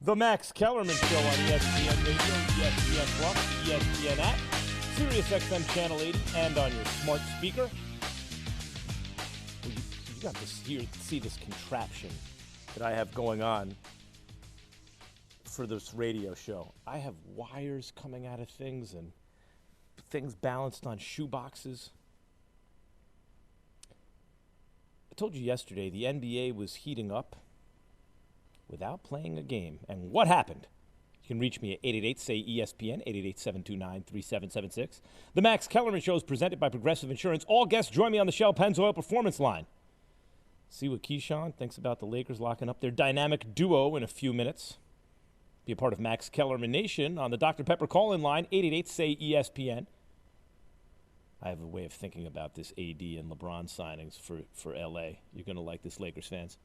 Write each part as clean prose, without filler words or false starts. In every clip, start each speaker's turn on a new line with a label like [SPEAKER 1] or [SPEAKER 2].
[SPEAKER 1] The Max Kellerman Show on ESPN Radio, ESPN Plus, ESPN app, SiriusXM Channel 80, and on your smart speaker. You got to see this contraption that I have going on for this radio show. I have wires coming out of things and things balanced on shoe boxes. I told you yesterday the NBA was heating up without playing a game. And what happened? You can reach me at 888-SAY-ESPN, 888-729-3776. The Max Kellerman Show is presented by Progressive Insurance. All guests join me on the Shell Pennzoil Performance Line. See what Keyshawn thinks about the Lakers locking up their dynamic duo in a few minutes. Be a part of Max Kellerman Nation on the Dr. Pepper call-in line, 888-SAY-ESPN. I have a way of thinking about this AD and LeBron signings for L.A. You're going to like this, Lakers fans.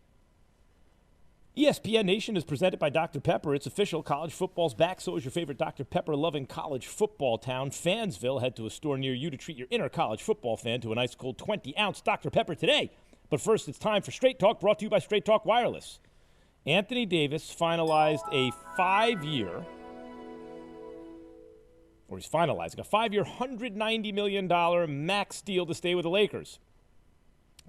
[SPEAKER 1] ESPN Nation is presented by Dr. Pepper. It's official. College football's back. So is your favorite Dr. Pepper-loving college football town, Fansville. Head to a store near you to treat your inner college football fan to an ice-cold 20-ounce Dr. Pepper today. But first, it's time for Straight Talk, brought to you by Straight Talk Wireless. Anthony Davis finalized a 5-year, or he's finalizing a 5-year, $190 million max deal to stay with the Lakers.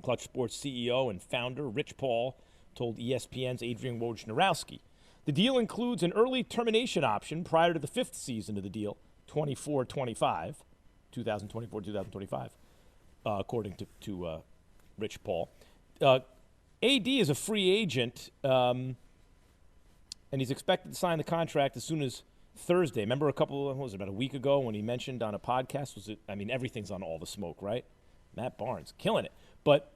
[SPEAKER 1] Clutch Sports CEO and founder Rich Paul told ESPN's Adrian Wojnarowski. The deal includes an early termination option prior to the 5th season of the deal, 2024-25, according to Rich Paul. AD is a free agent, and he's expected to sign the contract as soon as Thursday. Remember about a week ago when he mentioned on a podcast, everything's on All the Smoke, right? Matt Barnes, killing it. But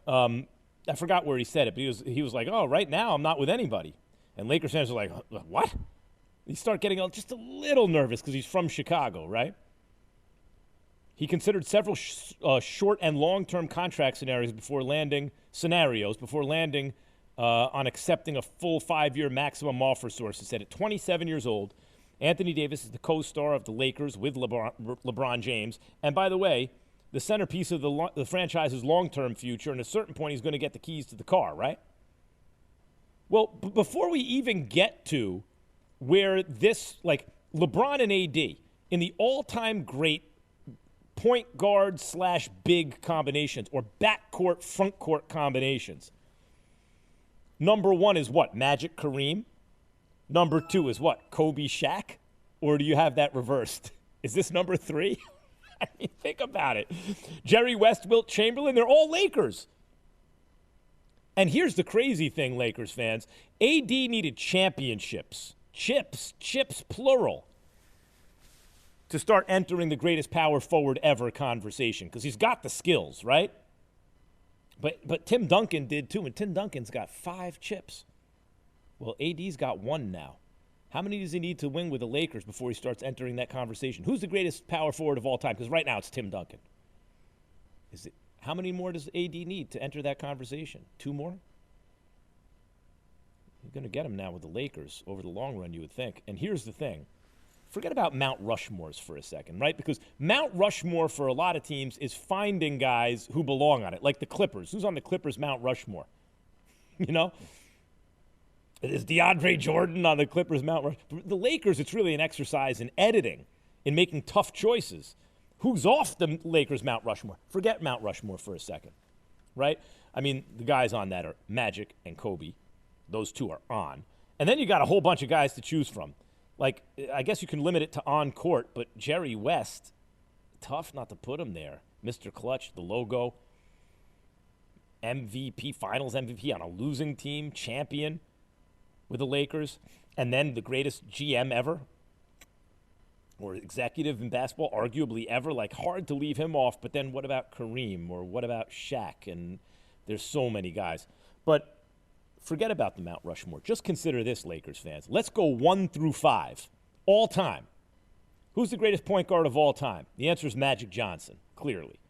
[SPEAKER 1] I forgot where he said it, but he was like, oh, right now I'm not with anybody. And Lakers fans are like, what? You start getting just a little nervous because he's from Chicago, right? He considered several short and long-term contract scenarios before landing on accepting a full 5-year maximum offer, sources said. At 27 years old, Anthony Davis is the co-star of the Lakers with LeBron James. And by the way, the centerpiece of the franchise's long-term future, and at a certain point he's going to get the keys to the car, right? Well, before we even get to where this, like LeBron and AD, in the all-time great point guard / big combinations or backcourt, front court combinations, number 1 is what? Magic Kareem? Number 2 is what? Kobe Shaq? Or do you have that reversed? Is this number 3? I mean, think about it. Jerry West, Wilt Chamberlain, they're all Lakers. And here's the crazy thing, Lakers fans. AD needed championships. Chips, plural, to start entering the greatest power forward ever conversation, because he's got the skills, right? But Tim Duncan did too, and Tim Duncan's got 5 chips. Well, AD's got 1 now. How many does he need to win with the Lakers before he starts entering that conversation? Who's the greatest power forward of all time? Because right now it's Tim Duncan. How many more does AD need to enter that conversation? 2 more? You're going to get him now with the Lakers over the long run, you would think. And here's the thing. Forget about Mount Rushmores for a second, right? Because Mount Rushmore for a lot of teams is finding guys who belong on it, like the Clippers. Who's on the Clippers Mount Rushmore? You know? Is DeAndre Jordan on the Clippers Mount Rushmore? The Lakers, it's really an exercise in editing, in making tough choices. Who's off the Lakers Mount Rushmore? Forget Mount Rushmore for a second, right? I mean, the guys on that are Magic and Kobe. Those 2 are on. And then you got a whole bunch of guys to choose from. Like, I guess you can limit it to on court, but Jerry West, tough not to put him there. Mr. Clutch, the logo, MVP, finals MVP on a losing team, champion with the Lakers, and then the greatest GM ever, or executive in basketball, arguably ever. Like, hard to leave him off, but then what about Kareem, or what about Shaq? And there's so many guys. But forget about the Mount Rushmore. Just consider this, Lakers fans. Let's go 1 through 5, all time. Who's the greatest point guard of all time? The answer is Magic Johnson, clearly.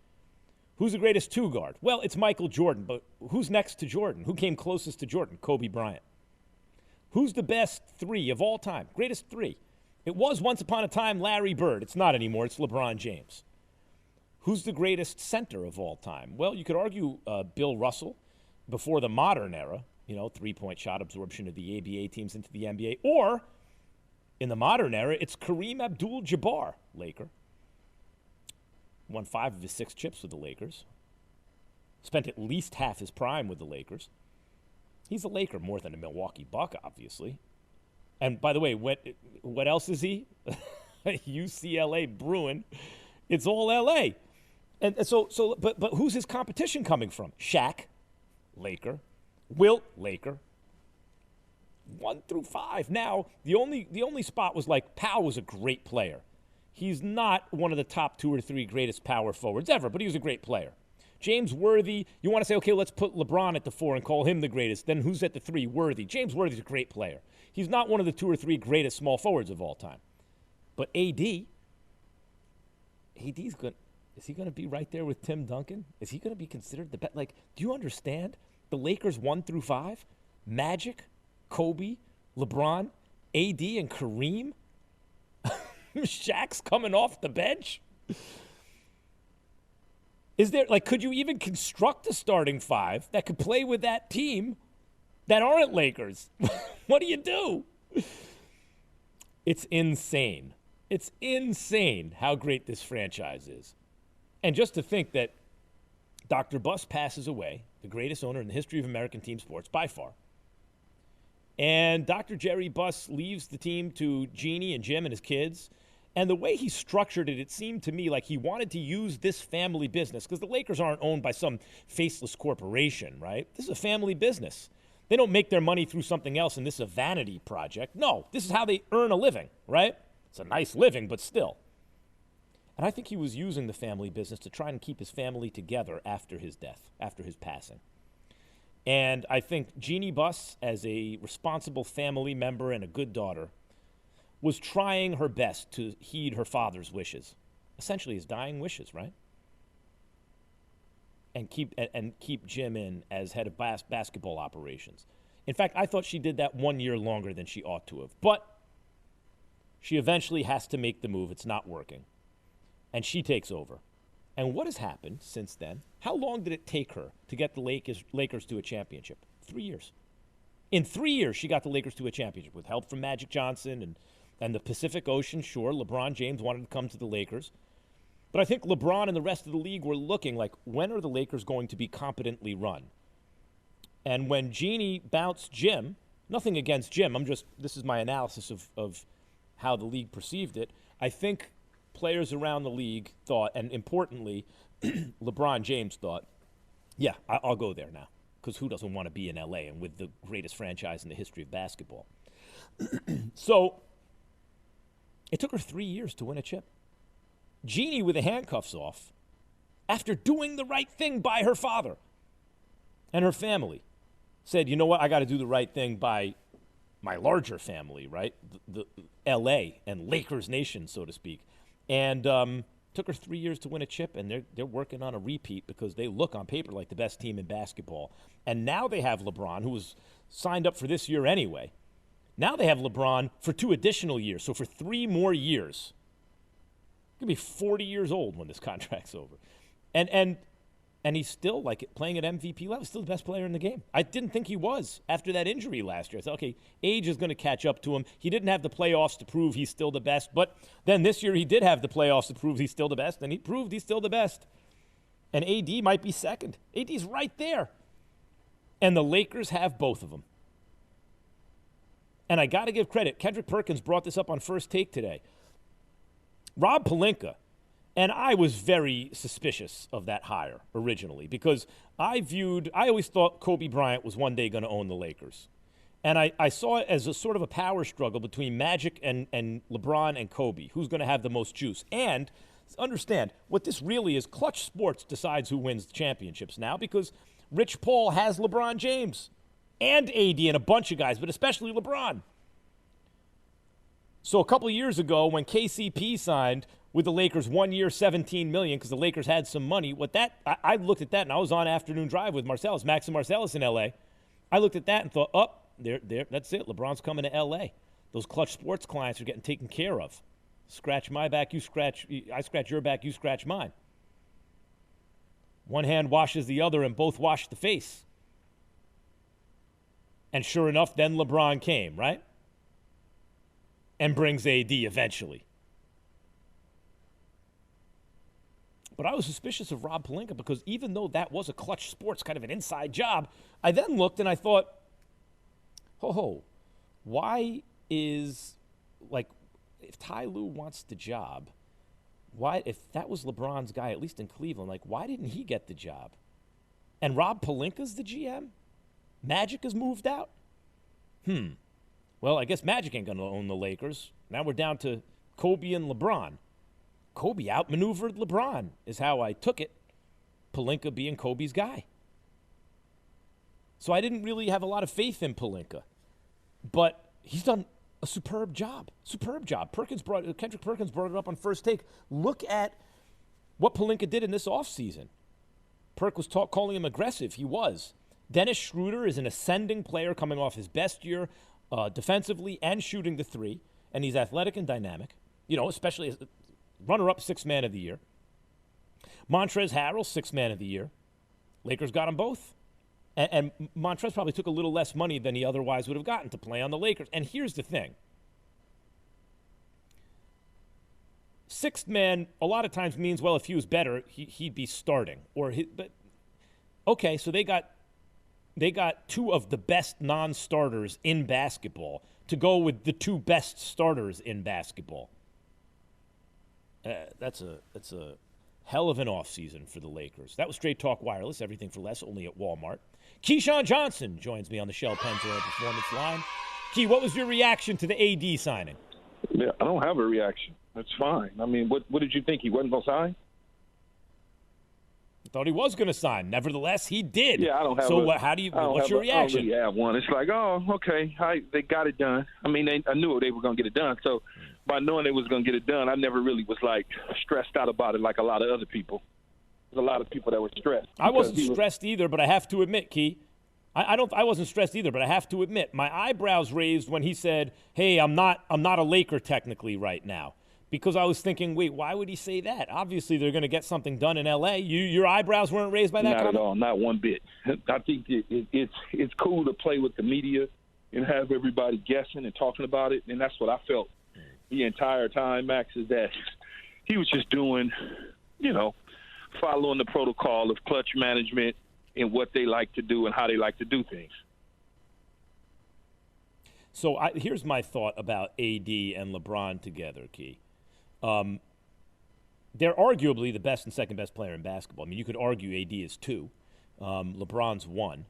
[SPEAKER 1] Who's the greatest 2 guard? Well, it's Michael Jordan, but who's next to Jordan? Who came closest to Jordan? Kobe Bryant. Who's the best 3 of all time? Greatest 3. It was once upon a time Larry Bird. It's not anymore. It's LeBron James. Who's the greatest center of all time? Well, you could argue Bill Russell before the modern era, 3-point shot absorption of the ABA teams into the NBA. Or In the modern era, it's Kareem Abdul-Jabbar, Laker. Won 5 of his 6 chips with the Lakers. Spent at least half his prime with the Lakers. He's a Laker more than a Milwaukee Buck, obviously. And by the way, what else is he? UCLA Bruin. It's all LA. And but who's his competition coming from? Shaq, Laker. Wilt, Laker. 1 through 5. Now, the only spot was like Powell was a great player. He's not one of the top 2 or 3 greatest power forwards ever, but he was a great player. James Worthy, you want to say, okay, let's put LeBron at the 4 and call him the greatest. Then who's at the 3? Worthy. James Worthy's a great player. He's not one of the 2 or 3 greatest small forwards of all time. But AD's good. Is he going to be right there with Tim Duncan? Is he going to be considered the best? Like, do you understand? The Lakers 1 through 5, Magic, Kobe, LeBron, AD, and Kareem. Shaq's coming off the bench. Is there, like, could you even construct a starting 5 that could play with that team that aren't Lakers? What do you do? It's insane. It's insane how great this franchise is. And just to think that Dr. Buss passes away, the greatest owner in the history of American team sports, by far. And Dr. Jerry Buss leaves the team to Jeannie and Jim and his kids. And the way he structured it, it seemed to me like he wanted to use this family business, because the Lakers aren't owned by some faceless corporation, right? This is a family business. They don't make their money through something else, and this is a vanity project. No, this is how they earn a living, right? It's a nice living, but still. And I think he was using the family business to try and keep his family together after his death, after his passing. And I think Jeannie Buss, as a responsible family member and a good daughter, was trying her best to heed her father's wishes, essentially his dying wishes, right? And keep Jim in as head of basketball operations. In fact, I thought she did that 1 year longer than she ought to have. But she eventually has to make the move. It's not working. And she takes over. And what has happened since then? How long did it take her to get the Lakers to a championship? 3 years. In 3 years, she got the Lakers to a championship with help from Magic Johnson and the Pacific Ocean. Sure, LeBron James wanted to come to the Lakers. But I think LeBron and the rest of the league were looking like, when are the Lakers going to be competently run? And when Jeannie bounced Jim, nothing against Jim, this is my analysis of how the league perceived it. I think players around the league thought, and importantly, LeBron James thought, yeah, I'll go there now. Because who doesn't want to be in L.A. and with the greatest franchise in the history of basketball? So it took her 3 years to win a chip. Jeannie, with the handcuffs off, after doing the right thing by her father and her family, said, you know what, I got to do the right thing by my larger family, right? The L.A. and Lakers Nation, so to speak. And took her 3 years to win a chip, and they're working on a repeat because they look on paper like the best team in basketball. And now they have LeBron, who was signed up for this year anyway. Now they have LeBron for 2 additional years, so for 3 more years. He'll be 40 years old when this contract's over. And he's still, like, playing at MVP level. Still the best player in the game. I didn't think he was after that injury last year. I thought, okay, age is going to catch up to him. He didn't have the playoffs to prove he's still the best. But then this year he did have the playoffs to prove he's still the best, and he proved he's still the best. And AD might be second. AD's right there. And the Lakers have both of them. And I got to give credit. Kendrick Perkins brought this up on First Take today. Rob Pelinka, and I was very suspicious of that hire originally because I always thought Kobe Bryant was one day going to own the Lakers. And I saw it as a sort of a power struggle between Magic and LeBron and Kobe, who's going to have the most juice. And understand, what this really is, Clutch Sports decides who wins the championships now because Rich Paul has LeBron James and AD and a bunch of guys, but especially LeBron. So a couple of years ago when KCP signed with the Lakers 1 year, $17 million, because the Lakers had some money, I looked at that, and I was on Afternoon Drive with Marcellus, Max and Marcellus in L.A. I looked at that and thought, that's it. LeBron's coming to L.A. Those Clutch Sports clients are getting taken care of. Scratch my back, I scratch your back, you scratch mine. One hand washes the other, and both wash the face. And sure enough, then LeBron came, right? and brings AD eventually. But I was suspicious of Rob Pelinka because even though that was a Clutch Sports kind of an inside job, I then looked and I thought, why is, like, if Ty Lue wants the job, why, if that was LeBron's guy, at least in Cleveland, like, why didn't he get the job? And Rob Pelinka's the GM? Magic has moved out? Well, I guess Magic ain't going to own the Lakers. Now we're down to Kobe and LeBron. Kobe outmaneuvered LeBron is how I took it, Pelinka being Kobe's guy. So I didn't really have a lot of faith in Pelinka. But he's done a superb job. Kendrick Perkins brought it up on First Take. Look at what Pelinka did in this offseason. Perk was calling him aggressive. He was. Dennis Schroeder is an ascending player coming off his best year defensively and shooting the three. And he's athletic and dynamic, especially as runner-up sixth man of the year. Montrezl Harrell, sixth man of the year. Lakers got them both. And Montrezl probably took a little less money than he otherwise would have gotten to play on the Lakers. And here's the thing. Sixth man a lot of times means, well, if he was better, he'd be starting. So they got two of the best non-starters in basketball to go with the two best starters in basketball. That's a hell of an offseason for the Lakers. That was Straight Talk Wireless, everything for less, only at Walmart. Keyshawn Johnson joins me on the Shell Pennzoil Performance Line. Key, what was your reaction to the AD signing?
[SPEAKER 2] Yeah, I don't have a reaction. That's fine. I mean, what did you think? He wasn't going to sign?
[SPEAKER 1] I thought he was going to sign. Nevertheless, he did.
[SPEAKER 2] Yeah, I don't have
[SPEAKER 1] what's your reaction?
[SPEAKER 2] I don't really have one. It's like, oh, okay, they got it done. I mean, I knew they were going to get it done. So by knowing they was going to get it done, I never really was, like, stressed out about it like a lot of other people. There's a lot of people that were stressed.
[SPEAKER 1] I wasn't stressed either, but I have to admit, Key, I wasn't stressed either, but I have to admit, my eyebrows raised when he said, hey, I'm not a Laker technically right now. Because I was thinking, wait, why would he say that? Obviously, they're going to get something done in L.A. Your eyebrows weren't raised by that comment?
[SPEAKER 2] Not at all, not one bit. I think it's cool to play with the media and have everybody guessing and talking about it, and that's what I felt the entire time, Max, is that he was just doing, following the protocol of clutch management and what they like to do and how they like to do things.
[SPEAKER 1] So here's my thought about AD and LeBron together, Key. They're arguably the best and second best player in basketball. I mean, you could argue AD is 2. LeBron's 1.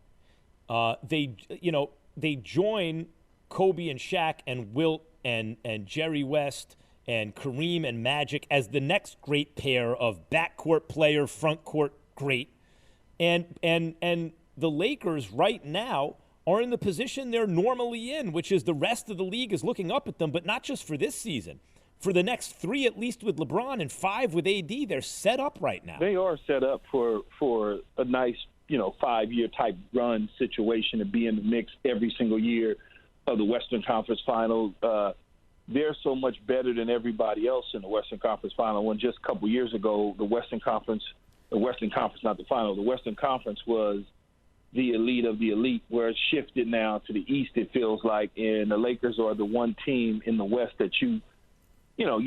[SPEAKER 1] They join Kobe and Shaq and Wilt and Jerry West and Kareem and Magic as the next great pair of backcourt player, front court great. And the Lakers right now are in the position they're normally in, which is the rest of the league is looking up at them, but not just for this season. For the next 3, at least with LeBron, and 5 with AD, they're set up right now.
[SPEAKER 2] They are set up for a nice, 5-year type run situation to be in the mix every single year of the Western Conference Final. They're so much better than everybody else in the Western Conference Final. When just a couple years ago, the Western Conference, not the final, the Western Conference was the elite of the elite, where it's shifted now to the East, it feels like, and the Lakers are the one team in the West that you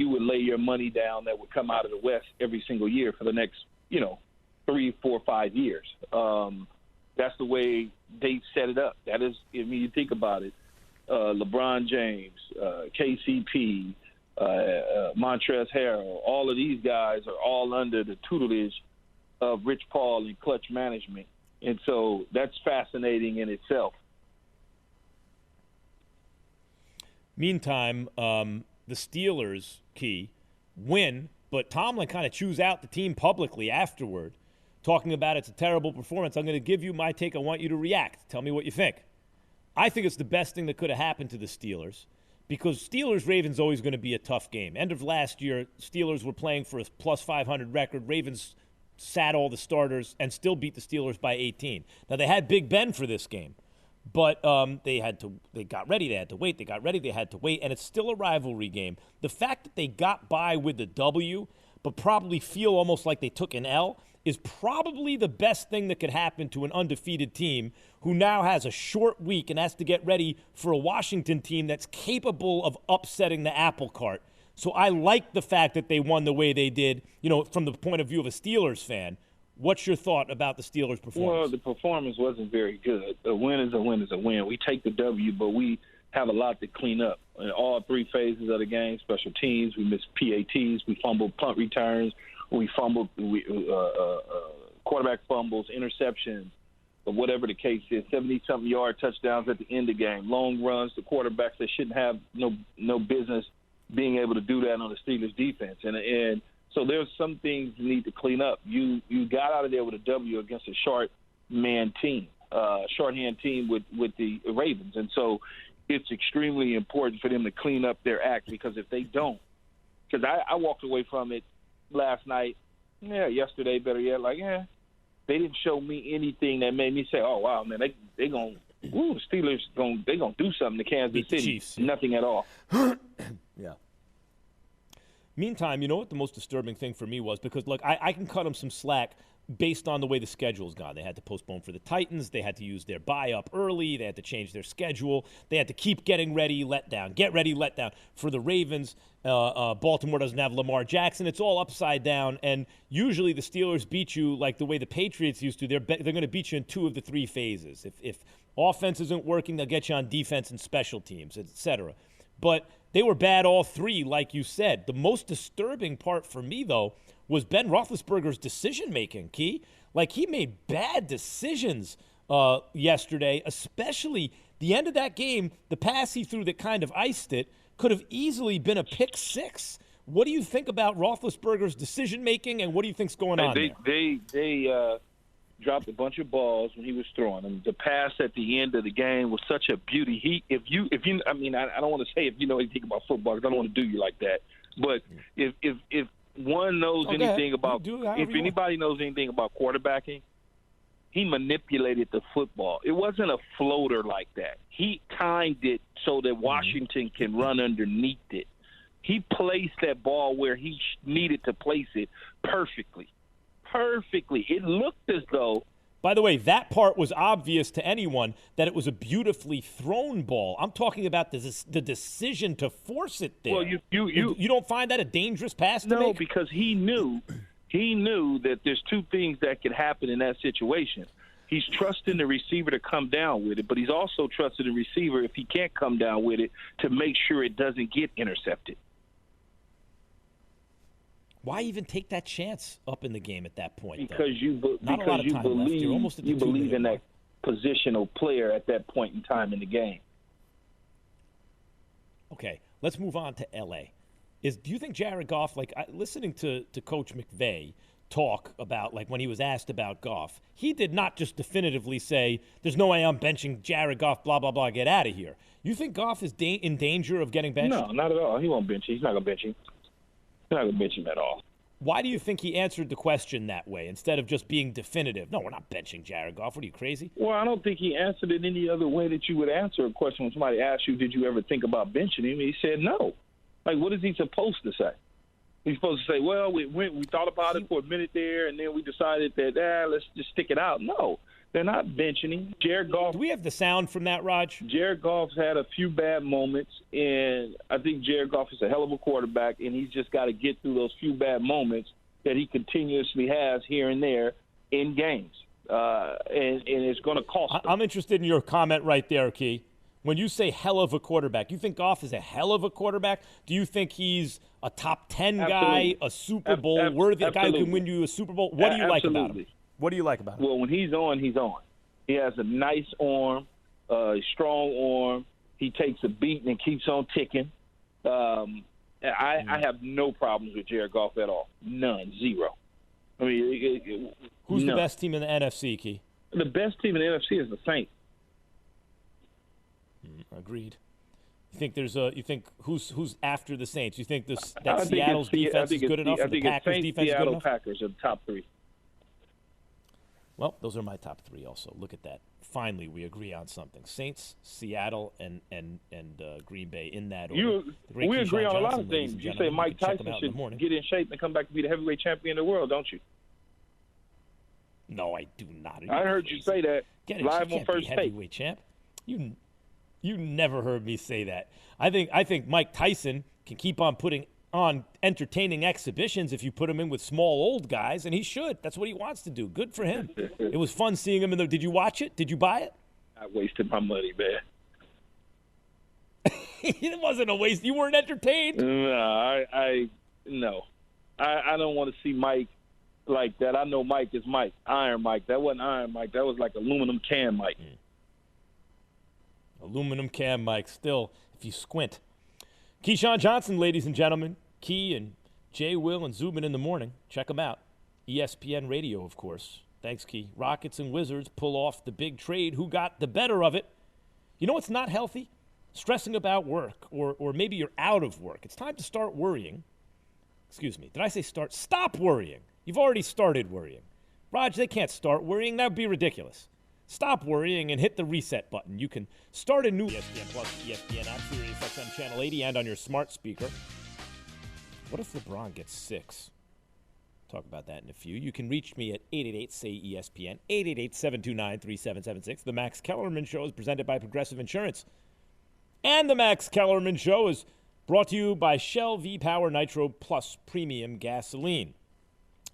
[SPEAKER 2] would lay your money down that would come out of the West every single year for the next, 3, 4, 5 years. That's the way they set it up. That is, you think about it, LeBron James, KCP, Montrezl Harrell, all of these guys are all under the tutelage of Rich Paul and clutch management. And so that's fascinating in itself.
[SPEAKER 1] Meantime, the Steelers, Key, win, but Tomlin kind of chews out the team publicly afterward, talking about it's a terrible performance. I'm going to give you my take. I want you to react. Tell me what you think. I think it's the best thing that could have happened to the Steelers because Steelers-Ravens always going to be a tough game. End of last year, Steelers were playing for a plus 500 record. Ravens sat all the starters and still beat the Steelers by 18. Now, they had Big Ben for this game. But they got ready, they had to wait, they got ready, they had to wait, and it's still a rivalry game. The fact that they got by with the W, but probably feel almost like they took an L, is probably the best thing that could happen to an undefeated team who now has a short week and has to get ready for a Washington team that's capable of upsetting the apple cart. So I like the fact that they won the way they did, from the point of view of a Steelers fan. What's your thought about the Steelers' performance?
[SPEAKER 2] Well, the performance wasn't very good. A win is a win is a win. We take the W, but we have a lot to clean up in all three phases of the game. Special teams, we missed PATs, we fumbled punt returns, we fumbled quarterback fumbles, interceptions, or whatever the case is, 70-something yard touchdowns at the end of the game, long runs to quarterbacks that shouldn't have no business being able to do that on the Steelers defense. And so there's some things you need to clean up. You got out of there with a W against a short-hand team with the Ravens. And so it's extremely important for them to clean up their act, because if they don't, because I walked away from it last night, yesterday, better yet, they didn't show me anything that made me say, oh, wow, man, the Steelers they're going to do something to Kansas City.
[SPEAKER 1] Chiefs.
[SPEAKER 2] Nothing at all.
[SPEAKER 1] Yeah. Meantime, you know what the most disturbing thing for me was? Because, look, I can cut them some slack based on the way the schedule's gone. They had to postpone for the Titans. They had to use their bye up early. They had to change their schedule. They had to keep getting ready, let down. Get ready, let down. For the Ravens, Baltimore doesn't have Lamar Jackson. It's all upside down. And usually the Steelers beat you like the way the Patriots used to. They're going to beat you in two of the three phases. If offense isn't working, they'll get you on defense and special teams, etc. But they were bad all three, like you said. The most disturbing part for me, though, was Ben Roethlisberger's decision-making, Key. Like, he made bad decisions yesterday, especially the end of that game. The pass he threw that kind of iced it could have easily been a pick six. What do you think about Roethlisberger's decision-making, and what do you think's going on there?
[SPEAKER 2] They dropped a bunch of balls when he was throwing them. The pass at the end of the game was such a beauty. I don't want to say if you know anything about football, because I don't want to do you like that. But if one knows anything about, if anybody knows anything about quarterbacking, he manipulated the football. It wasn't a floater like that. He timed it so that Washington can run underneath it. He placed that ball where he needed to place it perfectly. It looked as though.
[SPEAKER 1] By the way, that part was obvious to anyone that it was a beautifully thrown ball. I'm talking about the decision to force it there.
[SPEAKER 2] Well, you
[SPEAKER 1] don't find that a dangerous pass to make?
[SPEAKER 2] No, because he knew that there's two things that could happen in that situation. He's trusting the receiver to come down with it, but he's also trusting the receiver, if he can't come down with it, to make sure it doesn't get intercepted.
[SPEAKER 1] Why even take that chance up in the game at that point?
[SPEAKER 2] Because you believe in that positional player at that point in time in the game.
[SPEAKER 1] Okay, let's move on to L.A. Do you think Jared Goff, listening to Coach McVay talk about, when he was asked about Goff, he did not just definitively say, there's no way I'm benching Jared Goff, blah, blah, blah, get out of here. You think Goff is in danger of getting benched?
[SPEAKER 2] No, not at all. He won't bench him. He's not going to bench him. He's not going to bench him at all.
[SPEAKER 1] Why do you think he answered the question that way instead of just being definitive? No, we're not benching Jared Goff. What are you, crazy?
[SPEAKER 2] Well, I don't think he answered it any other way that you would answer a question when somebody asks you, did you ever think about benching him? He said no. What is he supposed to say? He's supposed to say, well, we thought about it for a minute there, and then we decided that, let's just stick it out. No, they're not benching him. Jared Goff.
[SPEAKER 1] Do we have the sound from that, Raj?
[SPEAKER 2] Jared Goff's had a few bad moments, and I think Jared Goff is a hell of a quarterback, and he's just got to get through those few bad moments that he continuously has here and there in games, and it's going to cost him.
[SPEAKER 1] I'm interested in your comment right there, Key. When you say hell of a quarterback, you think Goff is a hell of a quarterback? Do you think he's a top 10 guy, a Super Bowl worthy guy who can win you a Super Bowl? What do you like about him? What do you like about him?
[SPEAKER 2] Well, when he's on, he's on. He has a nice arm, a strong arm. He takes a beat and keeps on ticking. I have no problems with Jared Goff at all. None. Zero. I mean,
[SPEAKER 1] who's the best team in the NFC, Key?
[SPEAKER 2] The best team in the NFC is the Saints.
[SPEAKER 1] Agreed. You think who's after the Saints? You think that Seattle's defense is good enough?
[SPEAKER 2] I think
[SPEAKER 1] the Packers' defense
[SPEAKER 2] Seattle
[SPEAKER 1] good enough?
[SPEAKER 2] Packers are the top three.
[SPEAKER 1] Well, those are my top three also. Look at that. Finally, we agree on something. Saints, Seattle, and Green Bay in that order.
[SPEAKER 2] We agree on a lot of things. You say Mike Tyson should get in shape and come back to be the heavyweight champion of the world, don't you?
[SPEAKER 1] No, I do not.
[SPEAKER 2] I heard you say that live on First Take.
[SPEAKER 1] Heavyweight champ. You never heard me say that. I think Mike Tyson can keep on putting on entertaining exhibitions if you put him in with small old guys, and he should. That's what he wants to do. Good for him. It was fun seeing him in there. Did you watch it? Did you buy it?
[SPEAKER 2] I wasted my money, man.
[SPEAKER 1] It wasn't a waste. You weren't entertained.
[SPEAKER 2] No, no. I don't want to see Mike like that. I know Mike is Mike, Iron Mike. That wasn't Iron Mike. That was like aluminum can Mike.
[SPEAKER 1] Aluminum can Mike. Still, if you squint. Keyshawn Johnson, ladies and gentlemen. Key and Jay, Will, and Zubin in the morning. Check them out. ESPN Radio, of course. Thanks, Key. Rockets and Wizards pull off the big trade. Who got the better of it? You know what's not healthy? Stressing about work, or maybe you're out of work. It's time to start worrying. Excuse me. Did I say start? Stop worrying. You've already started worrying. Raj, they can't start worrying. That would be ridiculous. Stop worrying and hit the reset button. You can start a new ESPN Plus, ESPN app, Sirius XM Channel 80, and on your smart speaker. What if LeBron gets 6? Talk about that in a few. You can reach me at 888-SAY-ESPN, 888-729-3776. The Max Kellerman Show is presented by Progressive Insurance. And the Max Kellerman Show is brought to you by Shell V-Power Nitro Plus Premium Gasoline.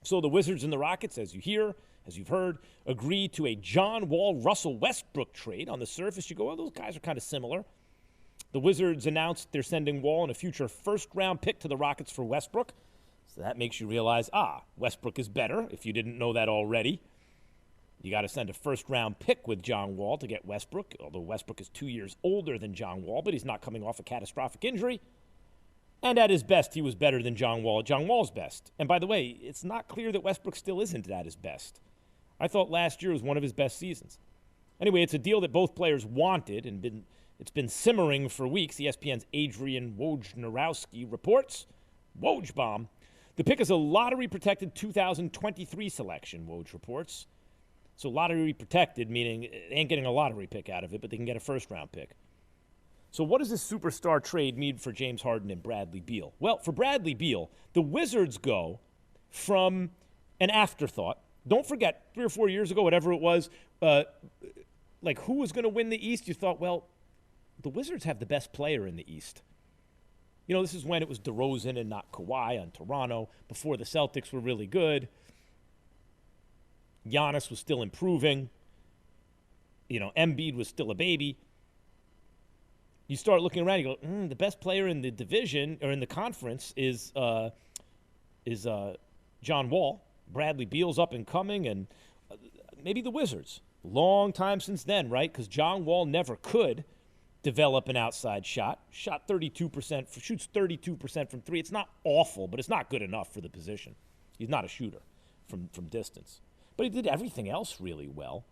[SPEAKER 1] So the Wizards and the Rockets, as you've heard, agree to a John Wall, Russell Westbrook trade. On the surface, you go, well, those guys are kind of similar. The Wizards announced they're sending Wall and a future first-round pick to the Rockets for Westbrook. So that makes you realize, Westbrook is better, if you didn't know that already. You got to send a first-round pick with John Wall to get Westbrook, although Westbrook is 2 years older than John Wall, but he's not coming off a catastrophic injury. And at his best, he was better than John Wall at John Wall's best. And by the way, it's not clear that Westbrook still isn't at his best. I thought last year was one of his best seasons. Anyway, it's a deal that both players wanted, and it's been simmering for weeks. ESPN's Adrian Wojnarowski reports. Woj-bomb. The pick is a lottery-protected 2023 selection, Woj reports. So lottery-protected, meaning they ain't getting a lottery pick out of it, but they can get a first-round pick. So what does this superstar trade mean for James Harden and Bradley Beal? Well, for Bradley Beal, the Wizards go from an afterthought. Don't forget, 3 or 4 years ago, whatever it was, like who was going to win the East? You thought, well, the Wizards have the best player in the East. You know, this is when it was DeRozan and not Kawhi on Toronto, before the Celtics were really good. Giannis was still improving. You know, Embiid was still a baby. You start looking around, you go, the best player in the division or in the conference is John Wall. Bradley Beal's up and coming, and maybe the Wizards. Long time since then, right? Because John Wall never could develop an outside shot. Shoots 32% from three. It's not awful, but it's not good enough for the position. He's not a shooter from distance. But he did everything else really well.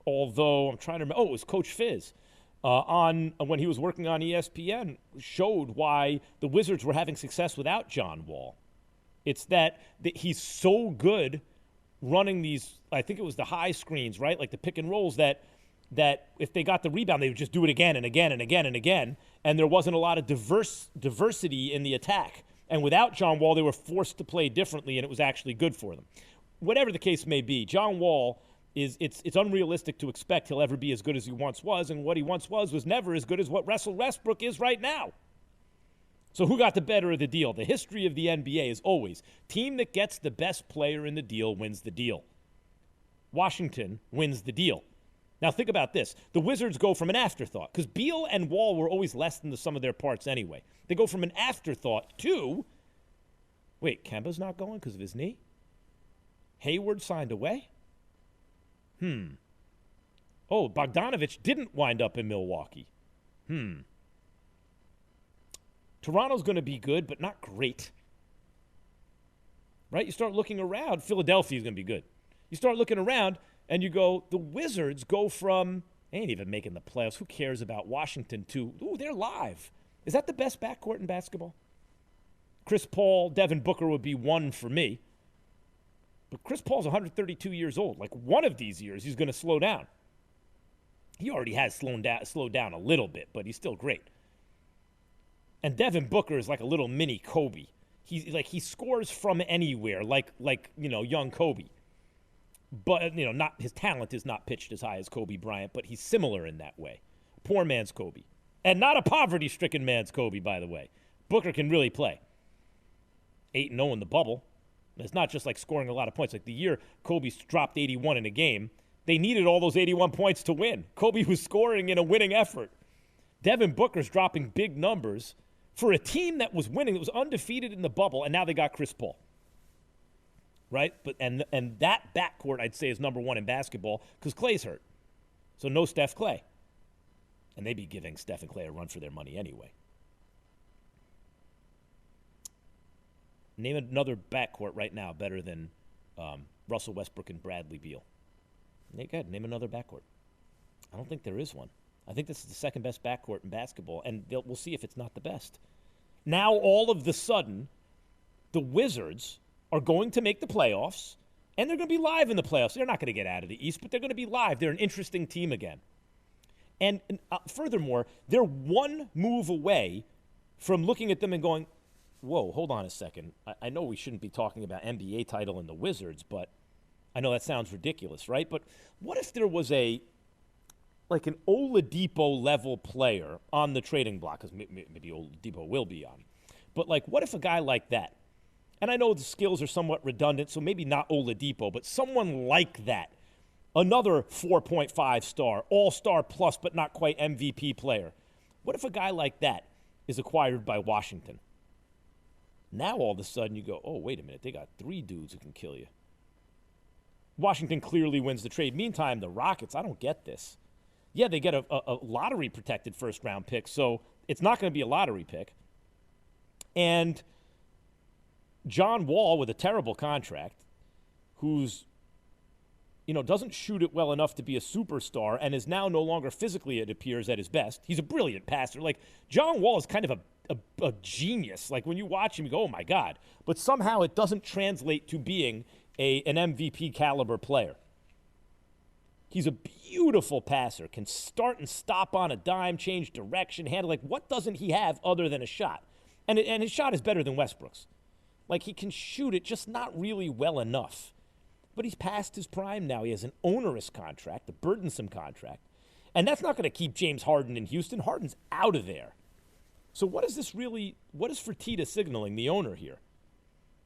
[SPEAKER 1] Although, I'm trying to remember, it was Coach Fizz. When he was working on ESPN, showed why the Wizards were having success without John Wall. It's that he's so good running these, I think it was the high screens, right? Like the pick and rolls that if they got the rebound, they would just do it again and again and again and again. And there wasn't a lot of diversity in the attack. And without John Wall, they were forced to play differently, and it was actually good for them. Whatever the case may be, John Wall it's unrealistic to expect he'll ever be as good as he once was, and what he once was never as good as what Russell Westbrook is right now. So who got the better of the deal? The history of the NBA is always team that gets the best player in the deal wins the deal. Washington wins the deal. Now think about this. The Wizards go from an afterthought, because Beal and Wall were always less than the sum of their parts anyway. They go from an afterthought to, wait, Kemba's not going because of his knee? Hayward signed away? Oh, Bogdanovich didn't wind up in Milwaukee. Toronto's going to be good, but not great. Right? You start looking around, Philadelphia's going to be good. You start looking around, and you go, the Wizards go from, they ain't even making the playoffs. Who cares about Washington to, they're live. Is that the best backcourt in basketball? Chris Paul, Devin Booker would be one for me. But Chris Paul's 132 years old. Like one of these years, he's going to slow down. He already has slowed down a little bit, but he's still great. And Devin Booker is like a little mini Kobe. He scores from anywhere, like young Kobe. But, not his talent is not pitched as high as Kobe Bryant, but he's similar in that way. Poor man's Kobe. And not a poverty-stricken man's Kobe, by the way. Booker can really play. 8-0 in the bubble. It's not just like scoring a lot of points. Like the year Kobe dropped 81 in a game, they needed all those 81 points to win. Kobe was scoring in a winning effort. Devin Booker's dropping big numbers for a team that was winning, that was undefeated in the bubble, and now they got Chris Paul. Right? And that backcourt, I'd say, is number one in basketball because Klay's hurt. So no Steph, Klay. And they'd be giving Steph and Klay a run for their money anyway. Name another backcourt right now better than Russell Westbrook and Bradley Beal. Go ahead, name another backcourt. I don't think there is one. I think this is the second best backcourt in basketball, and we'll see if it's not the best. Now, all of the sudden, the Wizards are going to make the playoffs, and they're going to be live in the playoffs. They're not going to get out of the East, but they're going to be live. They're an interesting team again. And furthermore, they're one move away from looking at them and going, whoa, hold on a second. I know we shouldn't be talking about NBA title and the Wizards, but I know that sounds ridiculous, right? But what if there was an Oladipo-level player on the trading block? Because maybe Oladipo will be on. But, what if a guy like that, and I know the skills are somewhat redundant, so maybe not Oladipo, but someone like that, another 4.5 star, all-star plus, but not quite MVP player. What if a guy like that is acquired by Washington? Now all of a sudden you go, oh, wait a minute, they got 3 dudes who can kill you. Washington clearly wins the trade. Meantime, the Rockets, I don't get this. Yeah, they get a lottery-protected first-round pick, so it's not going to be a lottery pick. And John Wall with a terrible contract, who's, doesn't shoot it well enough to be a superstar and is now no longer physically, it appears, at his best. He's a brilliant passer. John Wall is kind of a genius. When you watch him, you go, oh, my God. But somehow it doesn't translate to being an MVP caliber player. He's a beautiful passer, can start and stop on a dime, change direction, handle. What doesn't he have other than a shot? And his shot is better than Westbrook's. He can shoot it, just not really well enough. But he's past his prime now. He has an onerous contract, a burdensome contract. And that's not going to keep James Harden in Houston. Harden's out of there. So what is Fertitta signaling, the owner here?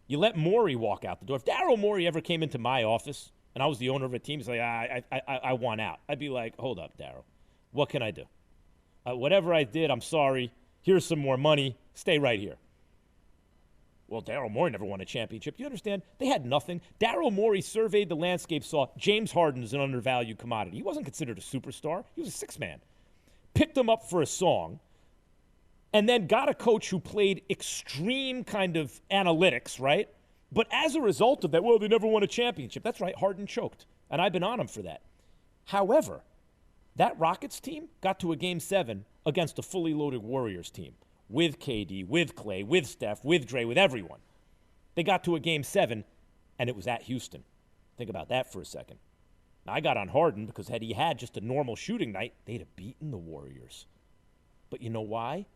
[SPEAKER 1] You let Morey walk out the door. If Daryl Morey ever came into my office and I was the owner of a team, he's like, I want out. I'd be like, hold up, Daryl. What can I do? Whatever I did, I'm sorry. Here's some more money. Stay right here. Well, Daryl Morey never won a championship. You understand? They had nothing. Daryl Morey surveyed the landscape, saw James Harden as an undervalued commodity. He wasn't considered a superstar. He was a six-man. Picked him up for a song, and then got a coach who played extreme kind of analytics, right? But as a result of that, well, they never won a championship. That's right, Harden choked, and I've been on him for that. However, that Rockets team got to a Game 7 against a fully loaded Warriors team. With KD, with Klay, with Steph, with Dre, with everyone. They got to a Game 7, and it was at Houston. Think about that for a second. Now, I got on Harden because had he had just a normal shooting night, they'd have beaten the Warriors. But you know why?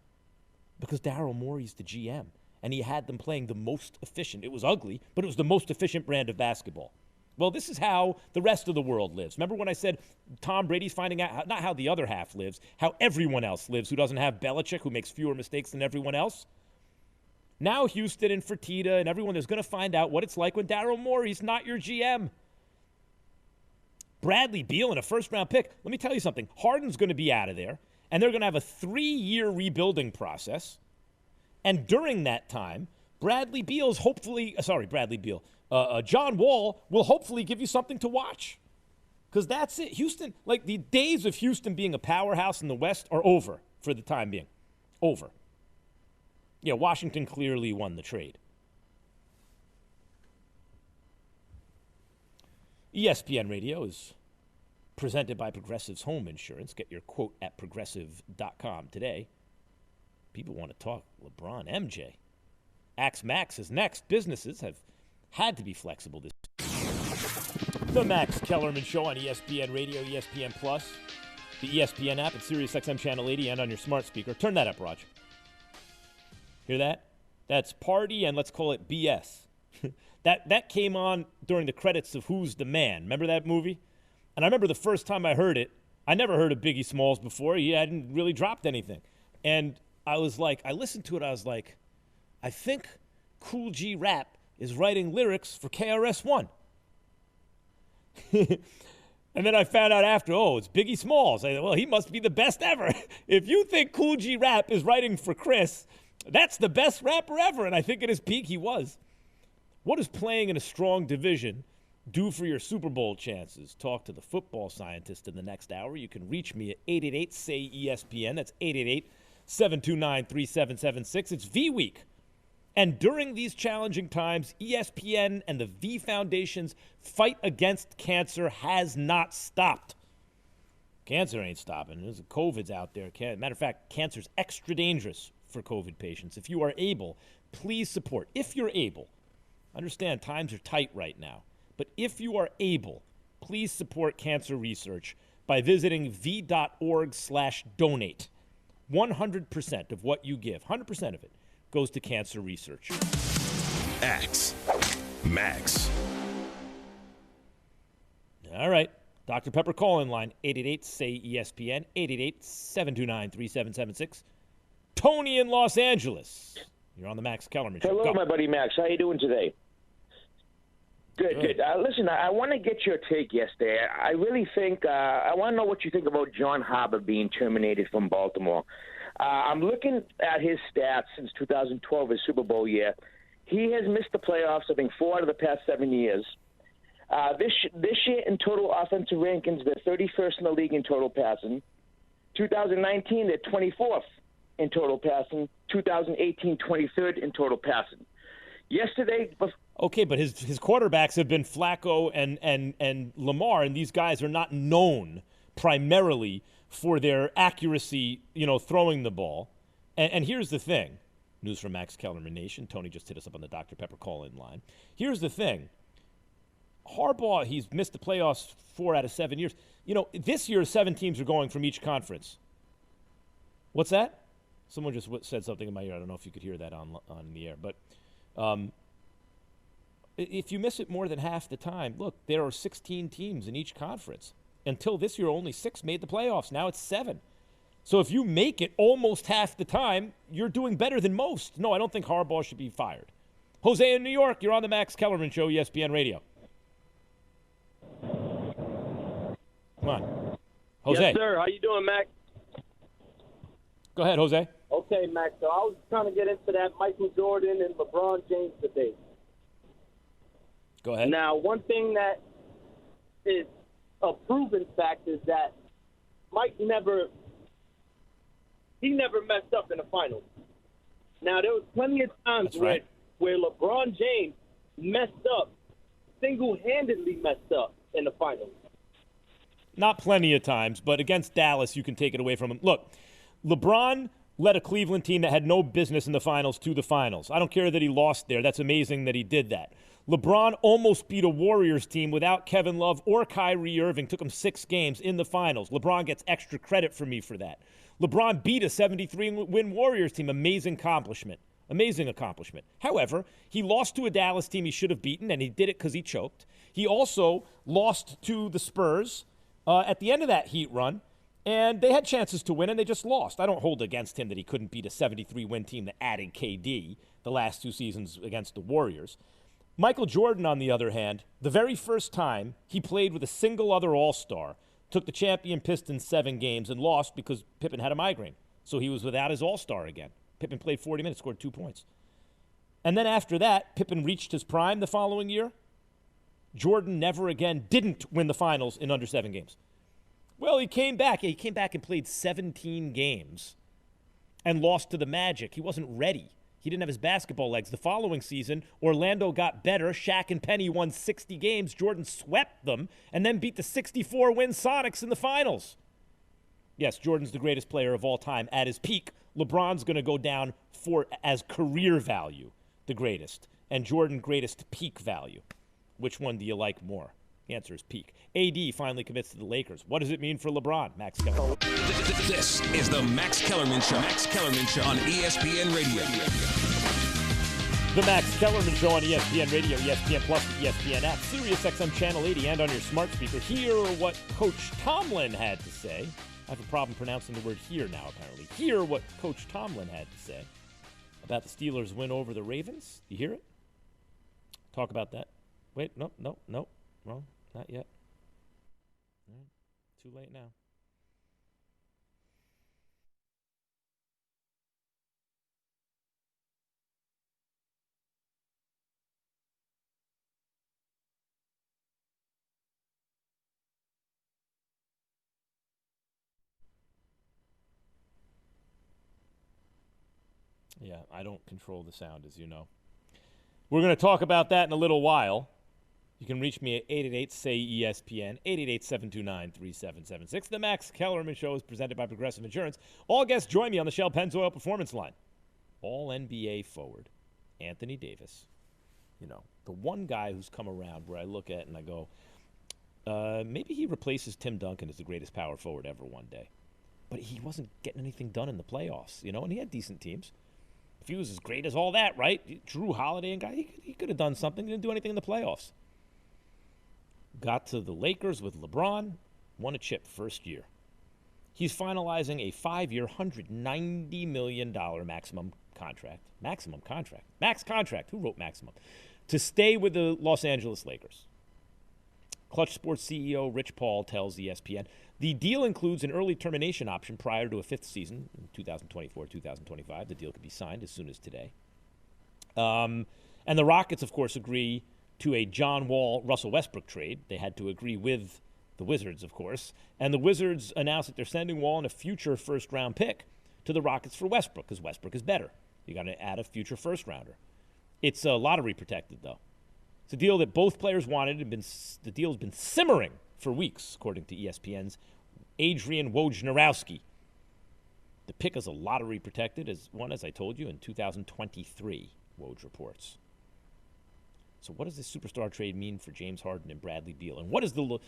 [SPEAKER 1] Because Daryl Morey's the GM, and he had them playing the most efficient. It was ugly, but it was the most efficient brand of basketball. Well, this is how the rest of the world lives. Remember when I said Tom Brady's finding out, not how the other half lives, how everyone else lives who doesn't have Belichick, who makes fewer mistakes than everyone else? Now Houston and Fertitta and everyone is going to find out what it's like when Daryl Morey's not your GM. Bradley Beal in a first-round pick. Let me tell you something. Harden's going to be out of there, and they're going to have a 3-year rebuilding process. And during that time, John Wall will hopefully give you something to watch. Because that's it. Houston, the days of Houston being a powerhouse in the West are over for the time being. Over. Yeah, Washington clearly won the trade. ESPN Radio is presented by Progressive's Home Insurance. Get your quote at progressive.com today. People want to talk LeBron, MJ. Axe Max is next. Businesses have had to be flexible this year. The Max Kellerman Show on ESPN Radio, ESPN Plus, the ESPN app, and SiriusXM Channel 80, and on your smart speaker. Turn that up, Raj. Hear that? That's party, and let's call it BS. That came on during the credits of Who's the Man. Remember that movie? And I remember the first time I heard it, I never heard of Biggie Smalls before. He hadn't really dropped anything. And I was like, I listened to it, I was like, I think Cool G Rap is writing lyrics for KRS-One. And then I found out after, it's Biggie Smalls. I thought, well, he must be the best ever. If you think Cool G Rap is writing for Chris, that's the best rapper ever. And I think at his peak he was. What does playing in a strong division do for your Super Bowl chances? Talk to the football scientist in the next hour. You can reach me at 888-SAY-ESPN. That's 888-729-3776. It's V Week. And during these challenging times, ESPN and the V Foundation's fight against cancer has not stopped. Cancer ain't stopping. COVID's out there. Matter of fact, cancer's extra dangerous for COVID patients. If you are able, please support. If you're able, understand times are tight right now, but if you are able, please support cancer research by visiting v.org/donate. 100% of what you give, 100% of it, goes to cancer research.
[SPEAKER 3] Max.
[SPEAKER 1] All right. Dr. Pepper call-in line, 888-SAY-ESPN, 888-729-3776. Tony in Los Angeles. You're on the Max Kellerman Show.
[SPEAKER 4] Hello,
[SPEAKER 1] Go.
[SPEAKER 4] my buddy Max. How you doing today? Good. Listen, I want to get your take yesterday. I really think I want to know what you think about John Harbaugh being terminated from Baltimore. I'm looking at his stats since 2012, his Super Bowl year. He has missed the playoffs, I think, 4 out of the past 7 years. This year in total offensive rankings, they're 31st in the league in total passing. 2019, they're 24th in total passing. 2018, 23rd in total passing. Yesterday.
[SPEAKER 1] Okay, but his quarterbacks have been Flacco and Lamar, and these guys are not known primarily for their accuracy, throwing the ball. And here's the thing. News from Max Kellerman Nation. Tony just hit us up on the Dr. Pepper call-in line. Here's the thing. Harbaugh, he's missed the playoffs 4 out of 7 years. This year 7 teams are going from each conference. What's that? Someone just said something in my ear. I don't know if you could hear that on the air. But if you miss it more than half the time, look, there are 16 teams in each conference. Until this year, only 6 made the playoffs. Now it's 7. So if you make it almost half the time, you're doing better than most. No, I don't think Harbaugh should be fired. Jose in New York, you're on the Max Kellerman Show, ESPN Radio. Come on. Jose.
[SPEAKER 5] Yes, sir. How you doing, Max?
[SPEAKER 1] Go ahead, Jose.
[SPEAKER 5] Okay, Max. So I was trying to get into that Michael Jordan and LeBron James debate.
[SPEAKER 1] Go ahead.
[SPEAKER 5] Now, one thing that is a proven fact is that Mike never messed up in the finals. Now, there was plenty of times where LeBron James messed up, single-handedly messed up in the finals.
[SPEAKER 1] Not plenty of times, but against Dallas, you can take it away from him. Look, LeBron led a Cleveland team that had no business in the finals to the finals. I don't care that he lost there. That's amazing that he did that. LeBron almost beat a Warriors team without Kevin Love or Kyrie Irving. Took him 6 games in the finals. LeBron gets extra credit for me for that. LeBron beat a 73-win Warriors team. Amazing accomplishment. Amazing accomplishment. However, he lost to a Dallas team he should have beaten, and he did it because he choked. He also lost to the Spurs at the end of that Heat run, and they had chances to win, and they just lost. I don't hold against him that he couldn't beat a 73-win team that added KD the last 2 seasons against the Warriors. Michael Jordan, on the other hand, the very first time he played with a single other All-Star, took the champion Pistons 7 games and lost because Pippen had a migraine. So he was without his All-Star again. Pippen played 40 minutes, scored 2 points. And then after that, Pippen reached his prime the following year. Jordan never again didn't win the finals in under 7 games. Well, he came back. He came back and played 17 games and lost to the Magic. He wasn't ready. He didn't have his basketball legs. The following season, Orlando got better. Shaq and Penny won 60 games. Jordan swept them and then beat the 64-win Sonics in the finals. Yes, Jordan's the greatest player of all time at his peak. LeBron's going to go down as career value, the greatest, and Jordan greatest peak value. Which one do you like more? The answer is peak. AD finally commits to the Lakers. What does it mean for LeBron? Max Kellerman.
[SPEAKER 3] This is the Max Kellerman Show. Max Kellerman Show on ESPN Radio.
[SPEAKER 1] The Max Kellerman Show on ESPN Radio, ESPN Plus, the ESPN app, Sirius XM Channel 80, and on your smart speaker. Hear what Coach Tomlin had to say. I have a problem pronouncing the word "here" now, apparently. Hear what Coach Tomlin had to say about the Steelers' win over the Ravens. You hear it? Talk about that. Wait, no, wrong, not yet. All right. Too late now. Yeah, I don't control the sound, as you know. We're going to talk about that in a little while. You can reach me at 888-SAY-ESPN, 888-729-3776. The Max Kellerman Show is presented by Progressive Insurance. All guests join me on the Shell Pennzoil Performance Line. All NBA forward, Anthony Davis. You know, the one guy who's come around where I look at and I go, maybe he replaces Tim Duncan as the greatest power forward ever one day. But he wasn't getting anything done in the playoffs, you know, and he had decent teams. If he was as great as all that, right? Drew Holiday and guy, he could have done something. He didn't do anything in the playoffs. Got to the Lakers with LeBron, won a chip first year. He's finalizing a 5-year, $190 million maximum contract. Maximum contract. Max contract. Who wrote maximum? To stay with the Los Angeles Lakers. Clutch Sports CEO Rich Paul tells ESPN, the deal includes an early termination option prior to a fifth season in 2024-2025. The deal could be signed as soon as today. And the Rockets, of course, agree to a John Wall, Russell Westbrook trade. They had to agree with the Wizards, of course. And the Wizards announced that they're sending Wall and a future first-round pick to the Rockets for Westbrook because Westbrook is better. You got to add a future first-rounder. It's lottery protected, though. It's a deal that both players wanted. The deal has been simmering for weeks, according to ESPN's Adrian Wojnarowski. The pick is a lottery protected as I told you, in 2023, Woj reports. So what does this superstar trade mean for James Harden and Bradley Beal? And what is the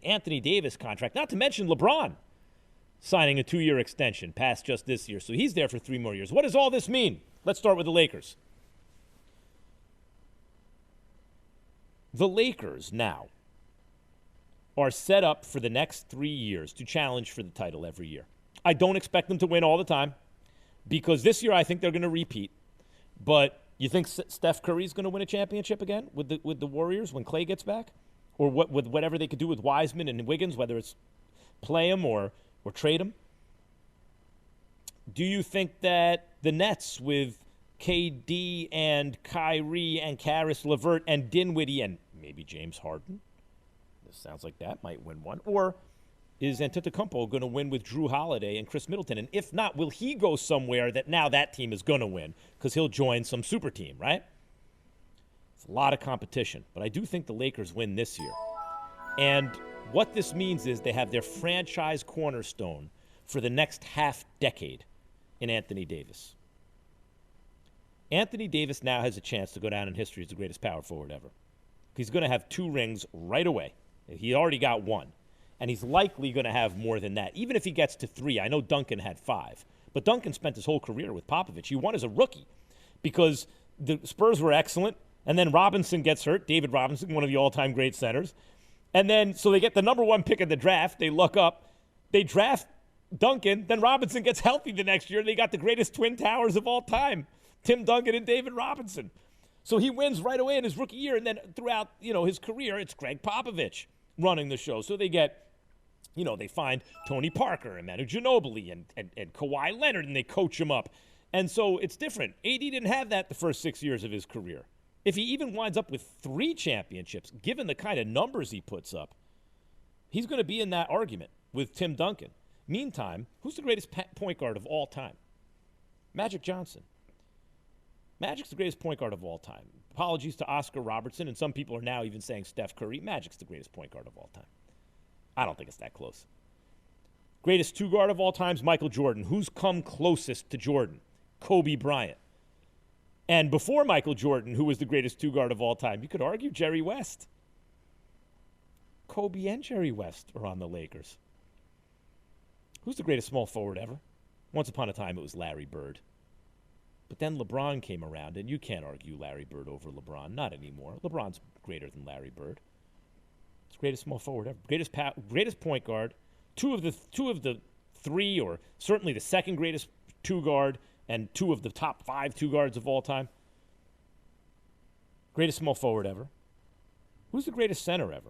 [SPEAKER 1] Anthony Davis contract? Not to mention LeBron signing a 2-year extension past just this year. So he's there for 3 more years. What does all this mean? Let's start with the Lakers. The Lakers now are set up for the next 3 years to challenge for the title every year. I don't expect them to win all the time because this year I think they're going to repeat. But you think Steph Curry's going to win a championship again with the Warriors when Klay gets back? Or with whatever they could do with Wiseman and Wiggins, whether it's play him or trade him? Do you think that the Nets with KD and Kyrie and Karis LeVert and Dinwiddie and maybe James Harden, this sounds like that might win one, or is Antetokounmpo going to win with Drew Holiday and Chris Middleton? And if not, will he go somewhere that now that team is going to win because he'll join some super team, right? It's a lot of competition, but I do think the Lakers win this year. And what this means is they have their franchise cornerstone for the next half decade in Anthony Davis. Anthony Davis now has a chance to go down in history as the greatest power forward ever. He's going to have 2 rings right away. He already got 1. And he's likely going to have more than that, even if he gets to 3. I know Duncan had 5. But Duncan spent his whole career with Popovich. He won as a rookie because the Spurs were excellent. And then Robinson gets hurt, David Robinson, one of the all-time great centers. And then so they get the number 1 pick in the draft. They look up. They draft Duncan. Then Robinson gets healthy the next year. They got the greatest twin towers of all time. Tim Duncan and David Robinson. So he wins right away in his rookie year, and then throughout, his career, it's Greg Popovich running the show. So they get, they find Tony Parker and Manu Ginobili and Kawhi Leonard, and they coach him up. And so it's different. AD didn't have that the first 6 years of his career. If he even winds up with 3 championships, given the kind of numbers he puts up, he's going to be in that argument with Tim Duncan. Meantime, who's the greatest point guard of all time? Magic Johnson. Magic's the greatest point guard of all time. Apologies to Oscar Robertson, and some people are now even saying Steph Curry. Magic's the greatest point guard of all time. I don't think it's that close. Greatest 2 guard of all time is Michael Jordan. Who's come closest to Jordan? Kobe Bryant. And before Michael Jordan, who was the greatest 2 guard of all time? You could argue Jerry West. Kobe and Jerry West are on the Lakers. Who's the greatest small forward ever? Once upon a time, it was Larry Bird. But then LeBron came around, and you can't argue Larry Bird over LeBron. Not anymore. LeBron's greater than Larry Bird. He's the greatest small forward ever. Greatest point guard. Two of the three, or certainly the second greatest two guard, and two of the top 5 two guards of all time. Greatest small forward ever. Who's the greatest center ever?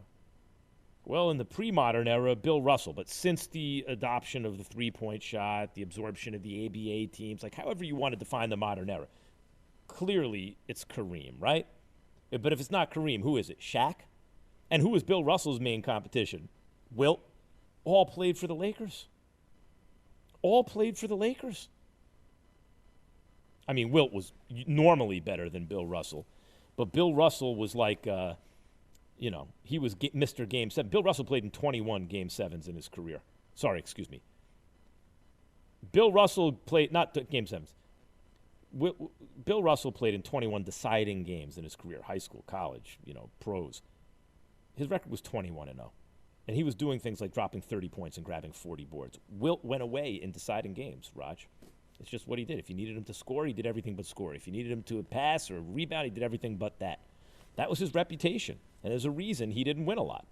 [SPEAKER 1] Well, in the pre-modern era, Bill Russell. But since the adoption of the three-point shot, the absorption of the ABA teams, like however you want to define the modern era, clearly it's Kareem, right? But if it's not Kareem, who is it? Shaq? And who was Bill Russell's main competition? Wilt. All played for the Lakers. All played for the Lakers. I mean, Wilt was normally better than Bill Russell. But Bill Russell was like, he was Mr. Game 7. Bill Russell played in 21 Game 7s in his career. Sorry, excuse me. Bill Russell played, not Game 7s. Bill Russell played in 21 deciding games in his career, high school, college, pros. His record was 21-0. And he was doing things like dropping 30 points and grabbing 40 boards. Wilt went away in deciding games, Raj. It's just what he did. If you needed him to score, he did everything but score. If you needed him to pass or rebound, he did everything but that. That was his reputation. And there's a reason he didn't win a lot.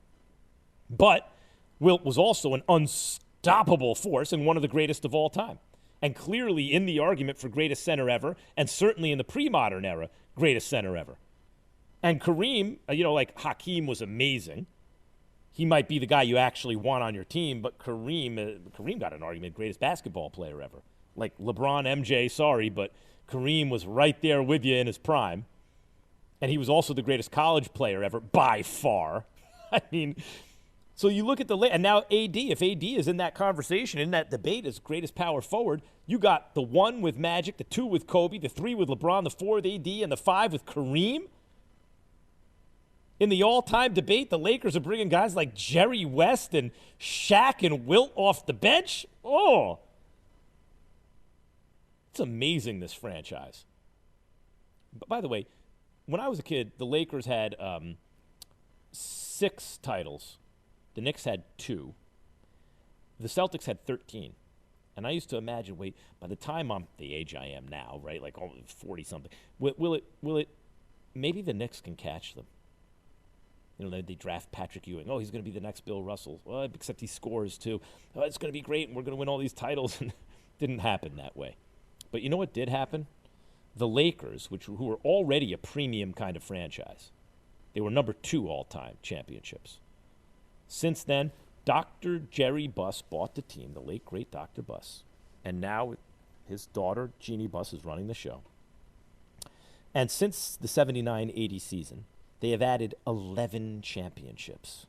[SPEAKER 1] But Wilt was also an unstoppable force and one of the greatest of all time. And clearly in the argument for greatest center ever, and certainly in the pre-modern era, greatest center ever. And Kareem, like Hakeem was amazing. He might be the guy you actually want on your team, but Kareem got an argument, greatest basketball player ever. Like LeBron, MJ, sorry, but Kareem was right there with you in his prime. And he was also the greatest college player ever, by far. I mean, so you look at and now AD, if AD is in that conversation, in that debate as greatest power forward, you got the 1 with Magic, the 2 with Kobe, the 3 with LeBron, the 4 with AD, and the 5 with Kareem. In the all-time debate, the Lakers are bringing guys like Jerry West and Shaq and Wilt off the bench. Oh, it's amazing, this franchise. But by the way, when I was a kid, the Lakers had 6 titles. The Knicks had 2. The Celtics had 13. And I used to imagine, by the time I'm the age I am now, right, like 40-something, will it, maybe the Knicks can catch them. They draft Patrick Ewing. Oh, he's going to be the next Bill Russell. Well, except he scores, too. Oh, it's going to be great, and we're going to win all these titles. And didn't happen that way. But you know what did happen? The Lakers, who were already a premium kind of franchise, they were number 2 all-time championships. Since then, Dr. Jerry Buss bought the team, the late, great Dr. Buss. And now his daughter, Jeannie Buss, is running the show. And since the 79-80 season, they have added 11 championships.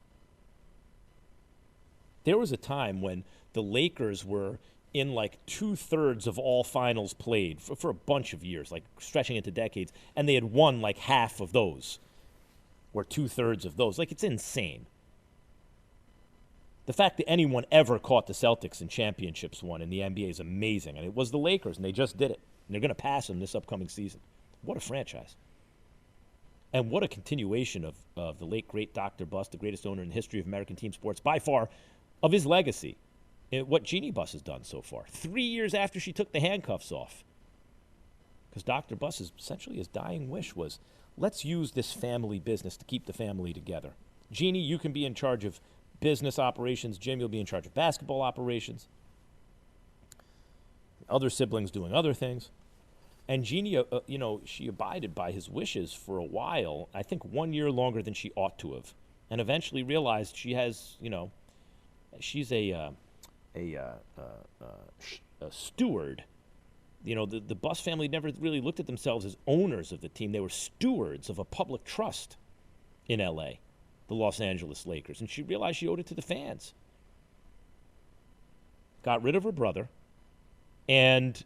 [SPEAKER 1] There was a time when the Lakers were in like 2/3 of all finals played for a bunch of years, like stretching into decades, and they had won like half of those, or 2/3 of those. Like, it's insane. The fact that anyone ever caught the Celtics in championships won in the NBA is amazing, and it was the Lakers, and they just did it. And they're going to pass them this upcoming season. What a franchise. And what a continuation of the late, great Dr. Buss, the greatest owner in the history of American team sports, by far, of his legacy. And what Jeannie Buss has done so far. 3 years after she took the handcuffs off. Because Dr. Buss's, essentially his dying wish was, let's use this family business to keep the family together. Jeannie, you can be in charge of business operations. Jim, you'll be in charge of basketball operations. Other siblings doing other things. And Jeannie, she abided by his wishes for a while, I think 1 year longer than she ought to have, and eventually realized she has, she's a steward. The Buss family never really looked at themselves as owners of the team. They were stewards of a public trust in L.A., the Los Angeles Lakers, and she realized she owed it to the fans. Got rid of her brother, and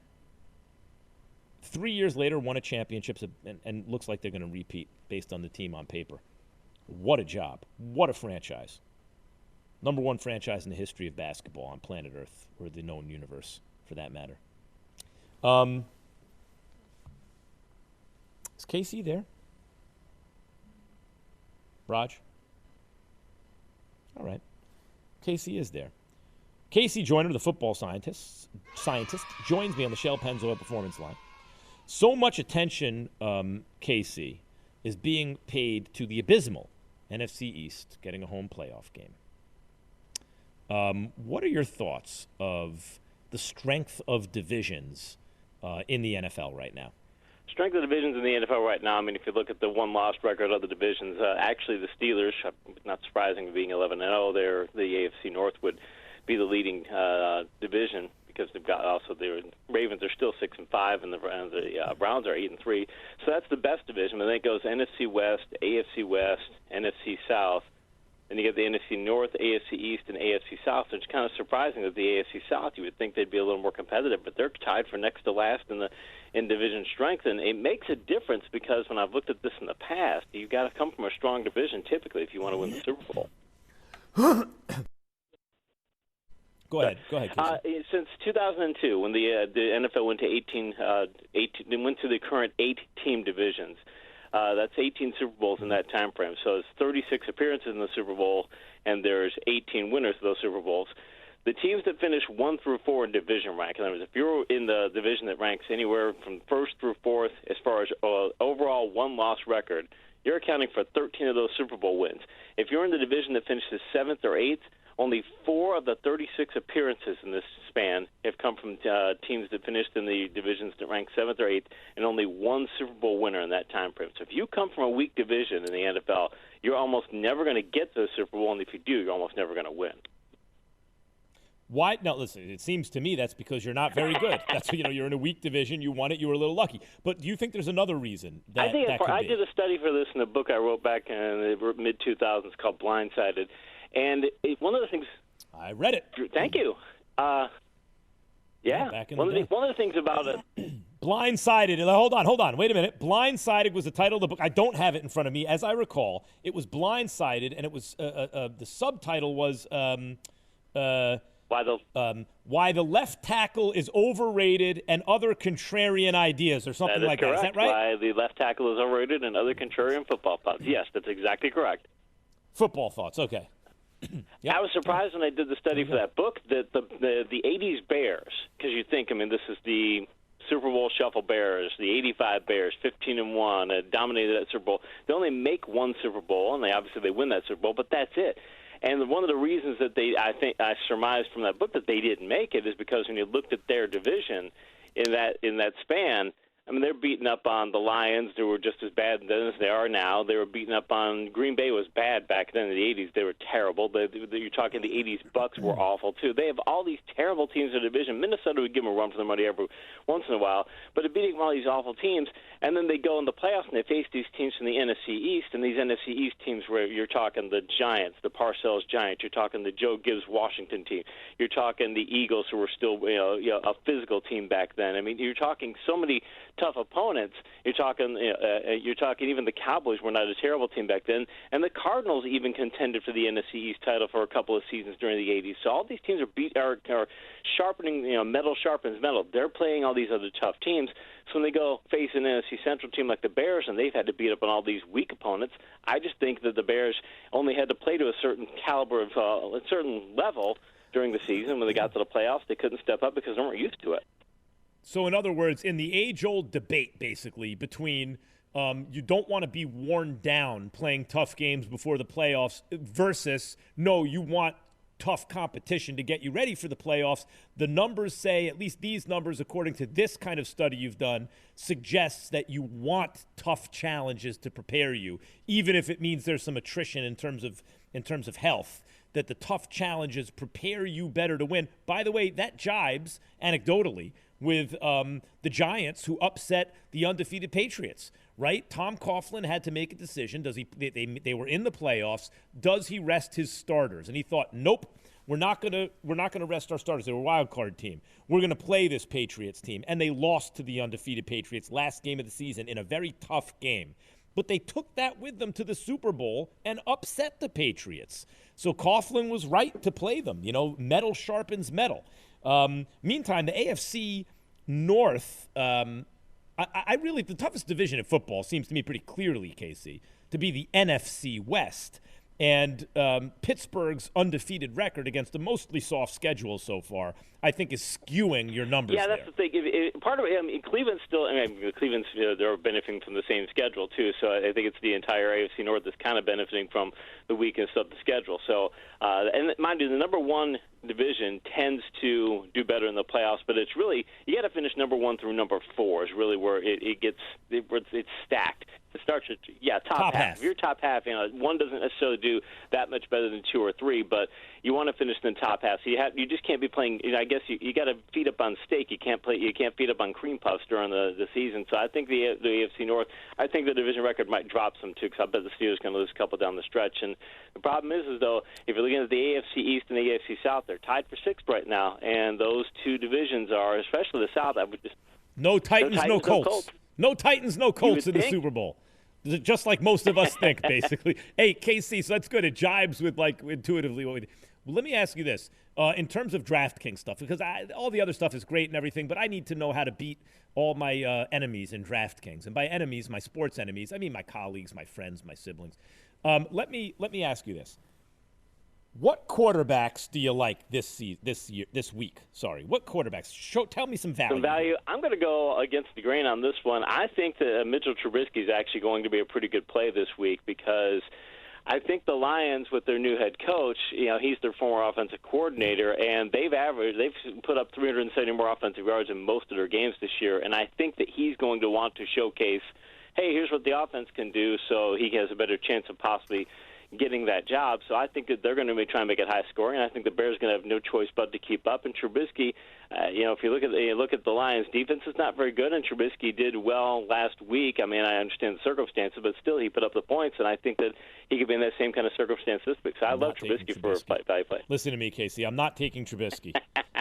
[SPEAKER 1] 3 years later, won a championship, and looks like they're going to repeat based on the team on paper. What a job. What a franchise. Number 1 franchise in the history of basketball on planet Earth, or the known universe, for that matter. Is KC there? Raj? All right. KC is there. KC Joyner, the football scientist, joins me on the Shell Pennzoil Performance Line. So much attention, KC, is being paid to the abysmal NFC East getting a home playoff game. What are your thoughts of the strength of divisions in the NFL right now?
[SPEAKER 6] Strength of divisions in the NFL right now, I mean, if you look at the one-loss record of the divisions, actually the Steelers, not surprising being 11-0, they're the AFC North would be the leading division because they've got also the Ravens are still 6-5 and the Browns are 8-3. So that's the best division. And then it goes NFC West, AFC West, NFC South. Then you get the NFC North, AFC East, and AFC South. So it's kind of surprising that the AFC South, you would think they'd be a little more competitive, but they're tied for next to last in division strength. And it makes a difference because when I've looked at this in the past, you've got to come from a strong division typically if you want to win the Super Bowl.
[SPEAKER 1] Go ahead.
[SPEAKER 6] Since 2002, when the NFL went to 18, they went to the current 8-team divisions. That's 18 Super Bowls in that time frame. So it's 36 appearances in the Super Bowl, and there's 18 winners of those Super Bowls. The teams that finish 1 through 4 in division rank, in other words, if you're in the division that ranks anywhere from first through fourth as far as overall one-loss record, you're accounting for 13 of those Super Bowl wins. If you're in the division that finishes 7th or 8th, only 4 of the 36 appearances in this span have come from teams that finished in the divisions that rank 7th or 8th, and only 1 Super Bowl winner in that time frame. So if you come from a weak division in the NFL, you're almost never going to get to the Super Bowl, and if you do, you're almost never going to win.
[SPEAKER 1] Why? Now, listen, it seems to me that's because you're not very good. That's you're in a weak division. You won it. You were a little lucky. But do you think there's another reason that
[SPEAKER 6] I did a study for this in a book I wrote back in the mid-2000s called Blindsided. And one of the things
[SPEAKER 1] I read it.
[SPEAKER 6] Thank you. Yeah. One of the things about it.
[SPEAKER 1] Blindsided. Hold on. Wait a minute. Blindsided was the title of the book. I don't have it in front of me. As I recall, it was Blindsided, and it was the subtitle was why the left tackle is overrated and other contrarian ideas, or something like
[SPEAKER 6] correct.
[SPEAKER 1] That. Is that right?
[SPEAKER 6] Why the left tackle is overrated and other contrarian football thoughts. Yes, that's exactly correct.
[SPEAKER 1] Football thoughts. Okay.
[SPEAKER 6] Yep. I was surprised when I did the study for that book that the 80s Bears, because you think, I mean, this is the Super Bowl Shuffle Bears, the 85 Bears, 15-1, dominated that Super Bowl. They only make 1 Super Bowl, and they win that Super Bowl, but that's it. And one of the reasons that I surmised from that book that they didn't make it is because when you looked at their division in that span, I mean, they're beating up on the Lions, who were just as bad then as they are now. They were beating up on Green Bay was bad back then in the 80s. They were terrible. You're talking the 80s Bucks were awful, too. They have all these terrible teams in the division. Minnesota would give them a run for their money every once in a while, but they're beating all these awful teams, and then they go in the playoffs and they face these teams from the NFC East, and these NFC East teams where you're talking the Giants, the Parcells Giants, you're talking the Joe Gibbs Washington team, you're talking the Eagles, who were still a physical team back then. I mean, you're talking so many tough opponents. You're talking even the Cowboys were not a terrible team back then, and the Cardinals even contended for the NFC East title for a couple of seasons during the 80s. So all these teams are sharpening, metal sharpens metal. They're playing all these other tough teams. So when they go face an NFC Central team like the Bears, and they've had to beat up on all these weak opponents, I just think that the Bears only had to play to a certain caliber of a certain level during the season. When they got to the playoffs, they couldn't step up because they weren't used to it.
[SPEAKER 1] So, in other words, in the age-old debate, basically, between you don't want to be worn down playing tough games before the playoffs versus, no, you want tough competition to get you ready for the playoffs, the numbers say, at least these numbers, according to this kind of study you've done, suggests that you want tough challenges to prepare you, even if it means there's some attrition in terms of health, that the tough challenges prepare you better to win. By the way, that jibes, anecdotally, with the Giants, who upset the undefeated Patriots, right? Tom Coughlin had to make a decision. They were in the playoffs. Does he rest his starters? And he thought, nope, we're not gonna rest our starters. They were a wild card team. We're gonna play this Patriots team, and they lost to the undefeated Patriots last game of the season in a very tough game. But they took that with them to the Super Bowl and upset the Patriots. So Coughlin was right to play them. Metal sharpens metal. Meantime, the AFC North, I really, the toughest division in football seems to me pretty clearly, Casey, to be the NFC West. And Pittsburgh's undefeated record against a mostly soft schedule so far, I think, is skewing your numbers.
[SPEAKER 6] Yeah, that's the thing. Part of it, I mean, Cleveland's still. I mean, Cleveland's they're benefiting from the same schedule too. So I think it's the entire AFC North that's kind of benefiting from the weakness of the schedule. So, and mind you, the number one division tends to do better in the playoffs, but it's really you got to finish number 1 through number 4 is really where it's stacked. It starts at top half. If you're top half, one doesn't necessarily do that much better than 2 or 3, but you want to finish in the top half. So you just can't be playing. I guess you got to feed up on steak. You can't feed up on cream puffs during the season. So I think the AFC North. I think the division record might drop some too, because I bet the Steelers going to lose a couple down the stretch. And the problem is though, if you're looking at the AFC East and the AFC South, they're tied for 6th right now, and those two divisions are, especially the South. I would just
[SPEAKER 1] no Titans, no Colts. No Titans, no Colts in the Super Bowl. Just like most of us think, basically. Hey, KC, so that's good. It jibes with, like, intuitively what we do. Well, let me ask you this. In terms of DraftKings stuff, because all the other stuff is great and everything, but I need to know how to beat all my enemies in DraftKings. And by enemies, my sports enemies, I mean my colleagues, my friends, my siblings. Let me ask you this. What quarterbacks do you like this week? Sorry, what quarterbacks? Tell me some value.
[SPEAKER 6] Some value. I'm going to go against the grain on this one. I think that Mitchell Trubisky is actually going to be a pretty good play this week, because I think the Lions, with their new head coach, he's their former offensive coordinator, and they've put up 370 more offensive yards in most of their games this year, and I think that he's going to want to showcase, hey, here's what the offense can do, so he has a better chance of possibly getting that job. So I think that they're going to be trying to make it high scoring, and I think the Bears are going to have no choice but to keep up. And Trubisky, if you look at the Lions' defense is not very good, and Trubisky did well last week. I mean, I understand the circumstances, but still he put up the points, and I think that he could be in that same kind of circumstance this week. So I love Trubisky for a value play.
[SPEAKER 1] Listen to me, Casey. I'm not taking Trubisky.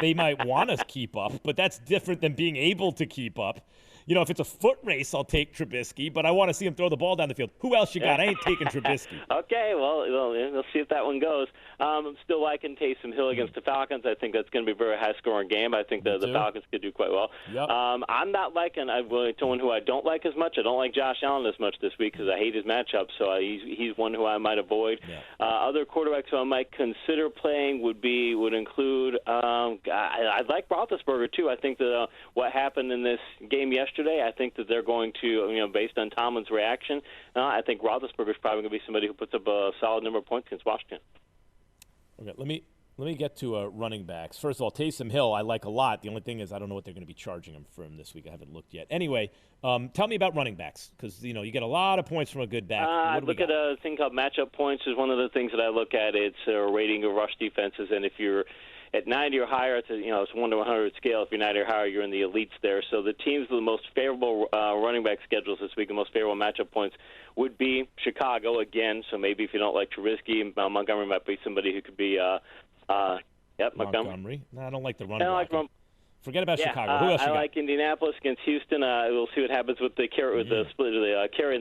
[SPEAKER 1] They might want to keep up, but that's different than being able to keep up. If it's a foot race, I'll take Trubisky, but I want to see him throw the ball down the field. Who else you got? I ain't taking Trubisky.
[SPEAKER 6] Okay, well, we'll see if that one goes. I'm still liking Taysom Hill against the Falcons. I think that's going to be a very high-scoring game. I think the Falcons could do quite well.
[SPEAKER 1] Yep.
[SPEAKER 6] I'm not liking someone who I don't like as much. I don't like Josh Allen as much this week because I hate his matchup, so he's one who I might avoid.
[SPEAKER 1] Yeah.
[SPEAKER 6] Other quarterbacks who I might consider playing would include I like Roethlisberger, too. I think that what happened in this game yesterday, I think that they're going to, based on Tomlin's reaction, I think Roethlisberger is probably going to be somebody who puts up a solid number of points against Washington.
[SPEAKER 1] Okay, let me get to running backs. First of all, Taysom Hill I like a lot. The only thing is I don't know what they're going to be charging him for him this week. I haven't looked yet. Anyway, tell me about running backs, because you get a lot of points from a good back.
[SPEAKER 6] I look at a thing called matchup points is one of the things that I look at. It's a rating of rush defenses, and if you're at 90 or higher, it's a 1 to 100 scale. If you're 90 or higher, you're in the elites there. So the teams with the most favorable running back schedules this week, the most favorable matchup points, would be Chicago again. So maybe if you don't like Trubisky, Montgomery might be somebody who could be.
[SPEAKER 1] Montgomery. No, I don't like the run. Forget about Chicago. Who else you got?
[SPEAKER 6] I like Indianapolis against Houston. We'll see what happens with the carry in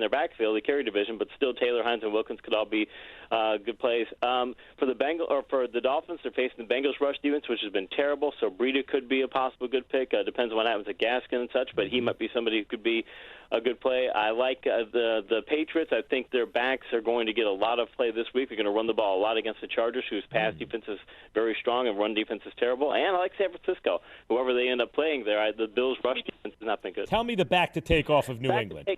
[SPEAKER 6] their backfield, the carry division. But still, Taylor, Hines, and Wilkins could all be good plays. For the Dolphins, they're facing the Bengals rush defense, which has been terrible. So Brady could be a possible good pick. Depends on what happens at Gaskin and such, but he might be somebody who could be a good play. I like the Patriots. I think their backs are going to get a lot of play this week. They're going to run the ball a lot against the Chargers, whose pass defense is very strong and run defense is terrible. And I like San Francisco. Whoever they end up playing there, the Bills' rush defense has not been good.
[SPEAKER 1] Tell me the back to take off of New England.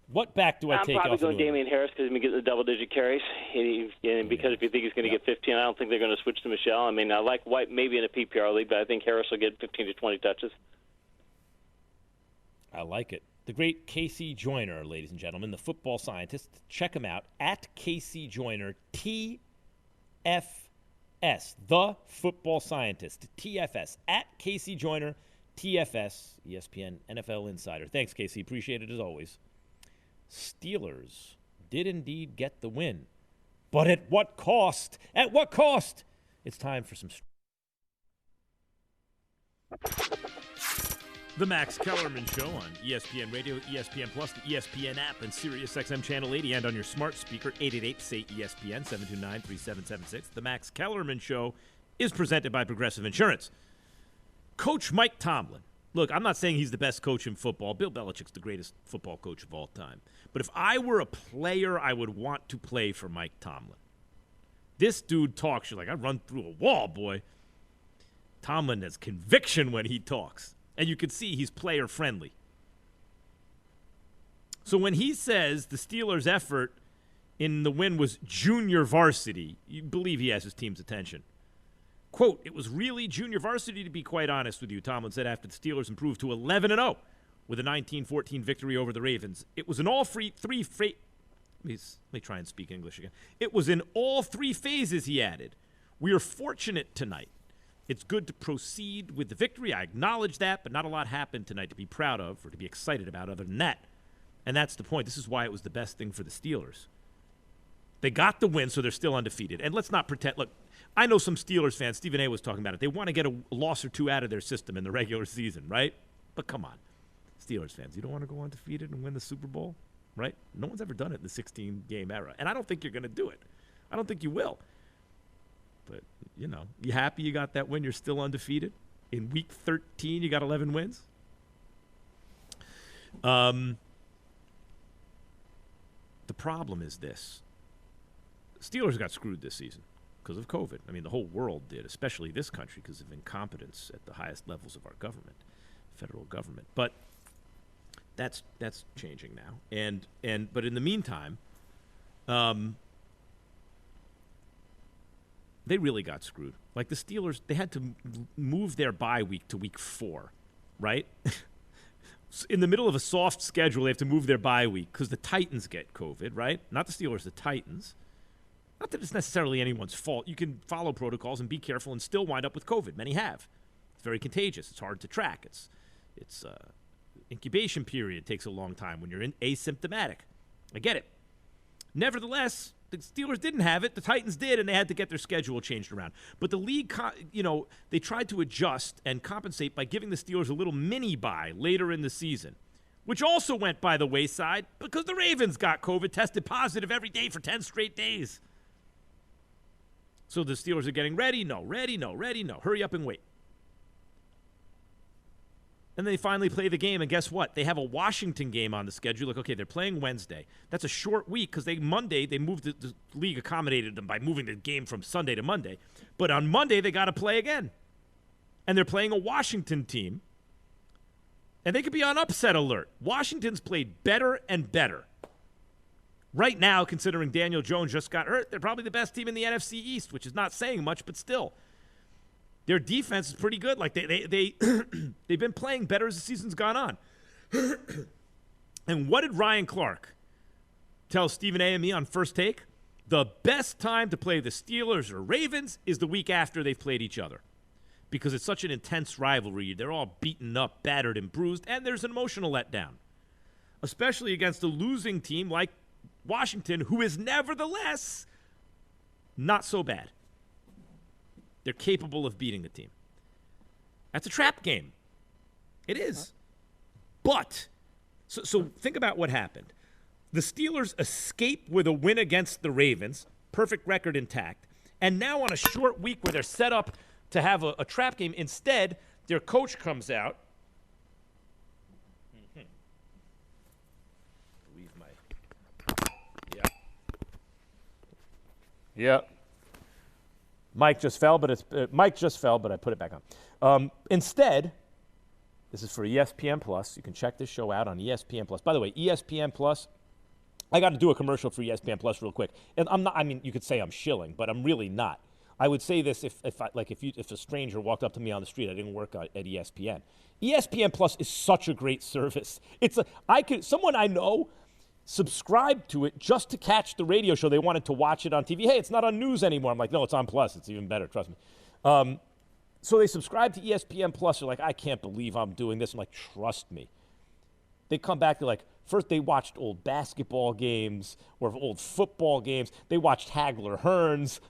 [SPEAKER 1] What back do I take off?
[SPEAKER 6] I'm probably going Damian Harris because he's getting the double-digit carries. And because if you think he's going to get 15, I don't think they're going to switch to Michelle. I mean, I like White maybe in a PPR league, but I think Harris will get 15 to 20 touches.
[SPEAKER 1] I like it. The great Casey Joyner, ladies and gentlemen, the football scientist. Check him out at Casey Joyner, TFS, the football scientist, TFS, at Casey Joyner, TFS, ESPN NFL Insider. Thanks, Casey. Appreciate it as always. Steelers did indeed get the win. But at what cost? At what cost? It's time for some... The Max Kellerman Show on ESPN Radio, ESPN Plus, the ESPN app, and SiriusXM Channel 80, and on your smart speaker, 888-SAY-ESPN, 729-3776. The Max Kellerman Show is presented by Progressive Insurance. Coach Mike Tomlin. Look, I'm not saying he's the best coach in football. Bill Belichick's the greatest football coach of all time. But if I were a player, I would want to play for Mike Tomlin. This dude talks. You're like, I run through a wall, boy. Tomlin has conviction when he talks. And you can see he's player friendly. So when he says the Steelers' effort in the win was junior varsity, you believe he has his team's attention. Quote, it was really junior varsity, to be quite honest with you, Tomlin said after the Steelers improved to 11-0 with a 19-14 victory over the Ravens. It was in all three let me try and speak English again. It was in all three phases, he added. We are fortunate tonight. It's good to proceed with the victory. I acknowledge that, but not a lot happened tonight to be proud of or to be excited about other than that. And that's the point. This is why it was the best thing for the Steelers. They got the win, so they're still undefeated. And let's not pretend. Look, I know some Steelers fans, Stephen A. was talking about it. They want to get a loss or two out of their system in the regular season, right? But come on. Steelers fans, you don't want to go undefeated and win the Super Bowl, right? No one's ever done it in the 16-game era. And I don't think you're going to do it. I don't think you will. But, you know, you happy you got that win? You're still undefeated? In week 13, you got 11 wins? The problem is this. Steelers got screwed this season because of COVID. I mean, the whole world did, especially this country, because of incompetence at the highest levels of our government, federal government. But that's changing now. But in the meantime, they really got screwed. Like the Steelers, they had to move their bye week to week 4, right? In the middle of a soft schedule, they have to move their bye week because the Titans get COVID, right? Not the Steelers, the Titans. Not that it's necessarily anyone's fault. You can follow protocols and be careful and still wind up with COVID. Many have. It's very contagious. It's hard to track. It's incubation period takes a long time when you're asymptomatic. I get it. Nevertheless, the Steelers didn't have it. The Titans did, and they had to get their schedule changed around. But the league, they tried to adjust and compensate by giving the Steelers a little mini bye later in the season, which also went by the wayside because the Ravens got COVID, tested positive every day for 10 straight days. So the Steelers are getting ready. No. Hurry up and wait. And then they finally play the game, and guess what? They have a Washington game on the schedule. Like, okay, they're playing Wednesday. That's a short week because Monday they moved the league accommodated them by moving the game from Sunday to Monday. But on Monday they got to play again, and they're playing a Washington team, and they could be on upset alert. Washington's played better and better. Right now, considering Daniel Jones just got hurt, they're probably the best team in the NFC East, which is not saying much, but still. Their defense is pretty good. Like they've been playing better as the season's gone on. And what did Ryan Clark tell Stephen A. and me on First Take? The best time to play the Steelers or Ravens is the week after they've played each other. Because it's such an intense rivalry. They're all beaten up, battered, and bruised, and there's an emotional letdown. Especially against a losing team like Washington, who is nevertheless not so bad. They're capable of beating the team. That's a trap game. It is. But, so think about what happened. The Steelers escape with a win against the Ravens, perfect record intact, and now on a short week where they're set up to have a trap game, instead, their coach comes out. Yeah. Mike just fell, but I put it back on. Instead, this is for ESPN Plus. You can check this show out on ESPN Plus. By the way, ESPN Plus, I got to do a commercial for ESPN Plus real quick. And I'm not. I mean, you could say I'm shilling, but I'm really not. I would say this if a stranger walked up to me on the street, I didn't work at ESPN. ESPN Plus is such a great service. Someone I know subscribed to it just to catch the radio show. They wanted to watch it on TV. Hey, it's not on news anymore. I'm like, no, it's on Plus. It's even better. Trust me. So they subscribe to ESPN Plus. They're like, I can't believe I'm doing this. I'm like, trust me. They come back. They're like, first they watched old basketball games or old football games. They watched Hagler Hearns.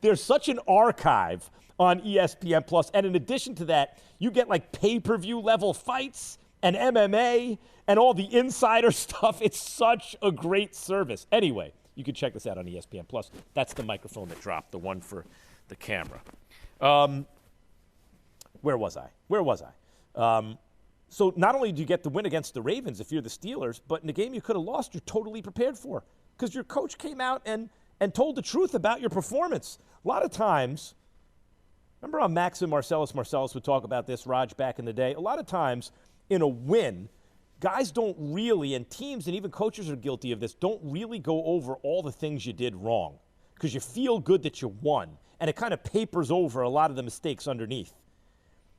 [SPEAKER 1] There's such an archive on ESPN Plus. And in addition to that, you get like pay-per-view level fights and MMA and all the insider stuff. It's such a great service. Anyway, you can check this out on ESPN Plus. That's the microphone that dropped, the one for the camera. Where was I? So not only do you get the win against the Ravens if you're the Steelers, but in a game you could have lost, you're totally prepared for. Because your coach came out and and told the truth about your performance. A lot of times, remember how Max and Marcellus would talk about this, Raj, back in the day? A lot of times in a win, guys don't really, and teams and even coaches are guilty of this, don't really go over all the things you did wrong because you feel good that you won, and it kind of papers over a lot of the mistakes underneath.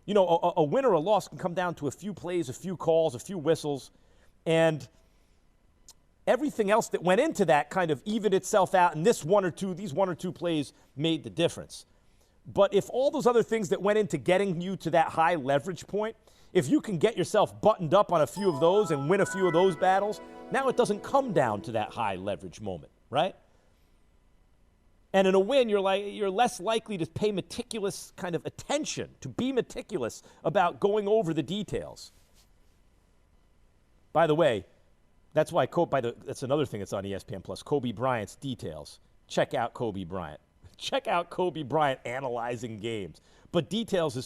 [SPEAKER 1] You know, a win or a loss can come down to a few plays, a few calls, a few whistles, and everything else that went into that kind of evened itself out, and these one or two plays made the difference. But if all those other things that went into getting you to that high leverage point, if you can get yourself buttoned up on a few of those and win a few of those battles, now it doesn't come down to that high leverage moment, right? And in a win, you're less likely to pay meticulous kind of attention, to be meticulous about going over the details. By the way, that's why that's another thing that's on ESPN Plus, Kobe Bryant's details. Check out Kobe Bryant. Check out Kobe Bryant analyzing games. But details is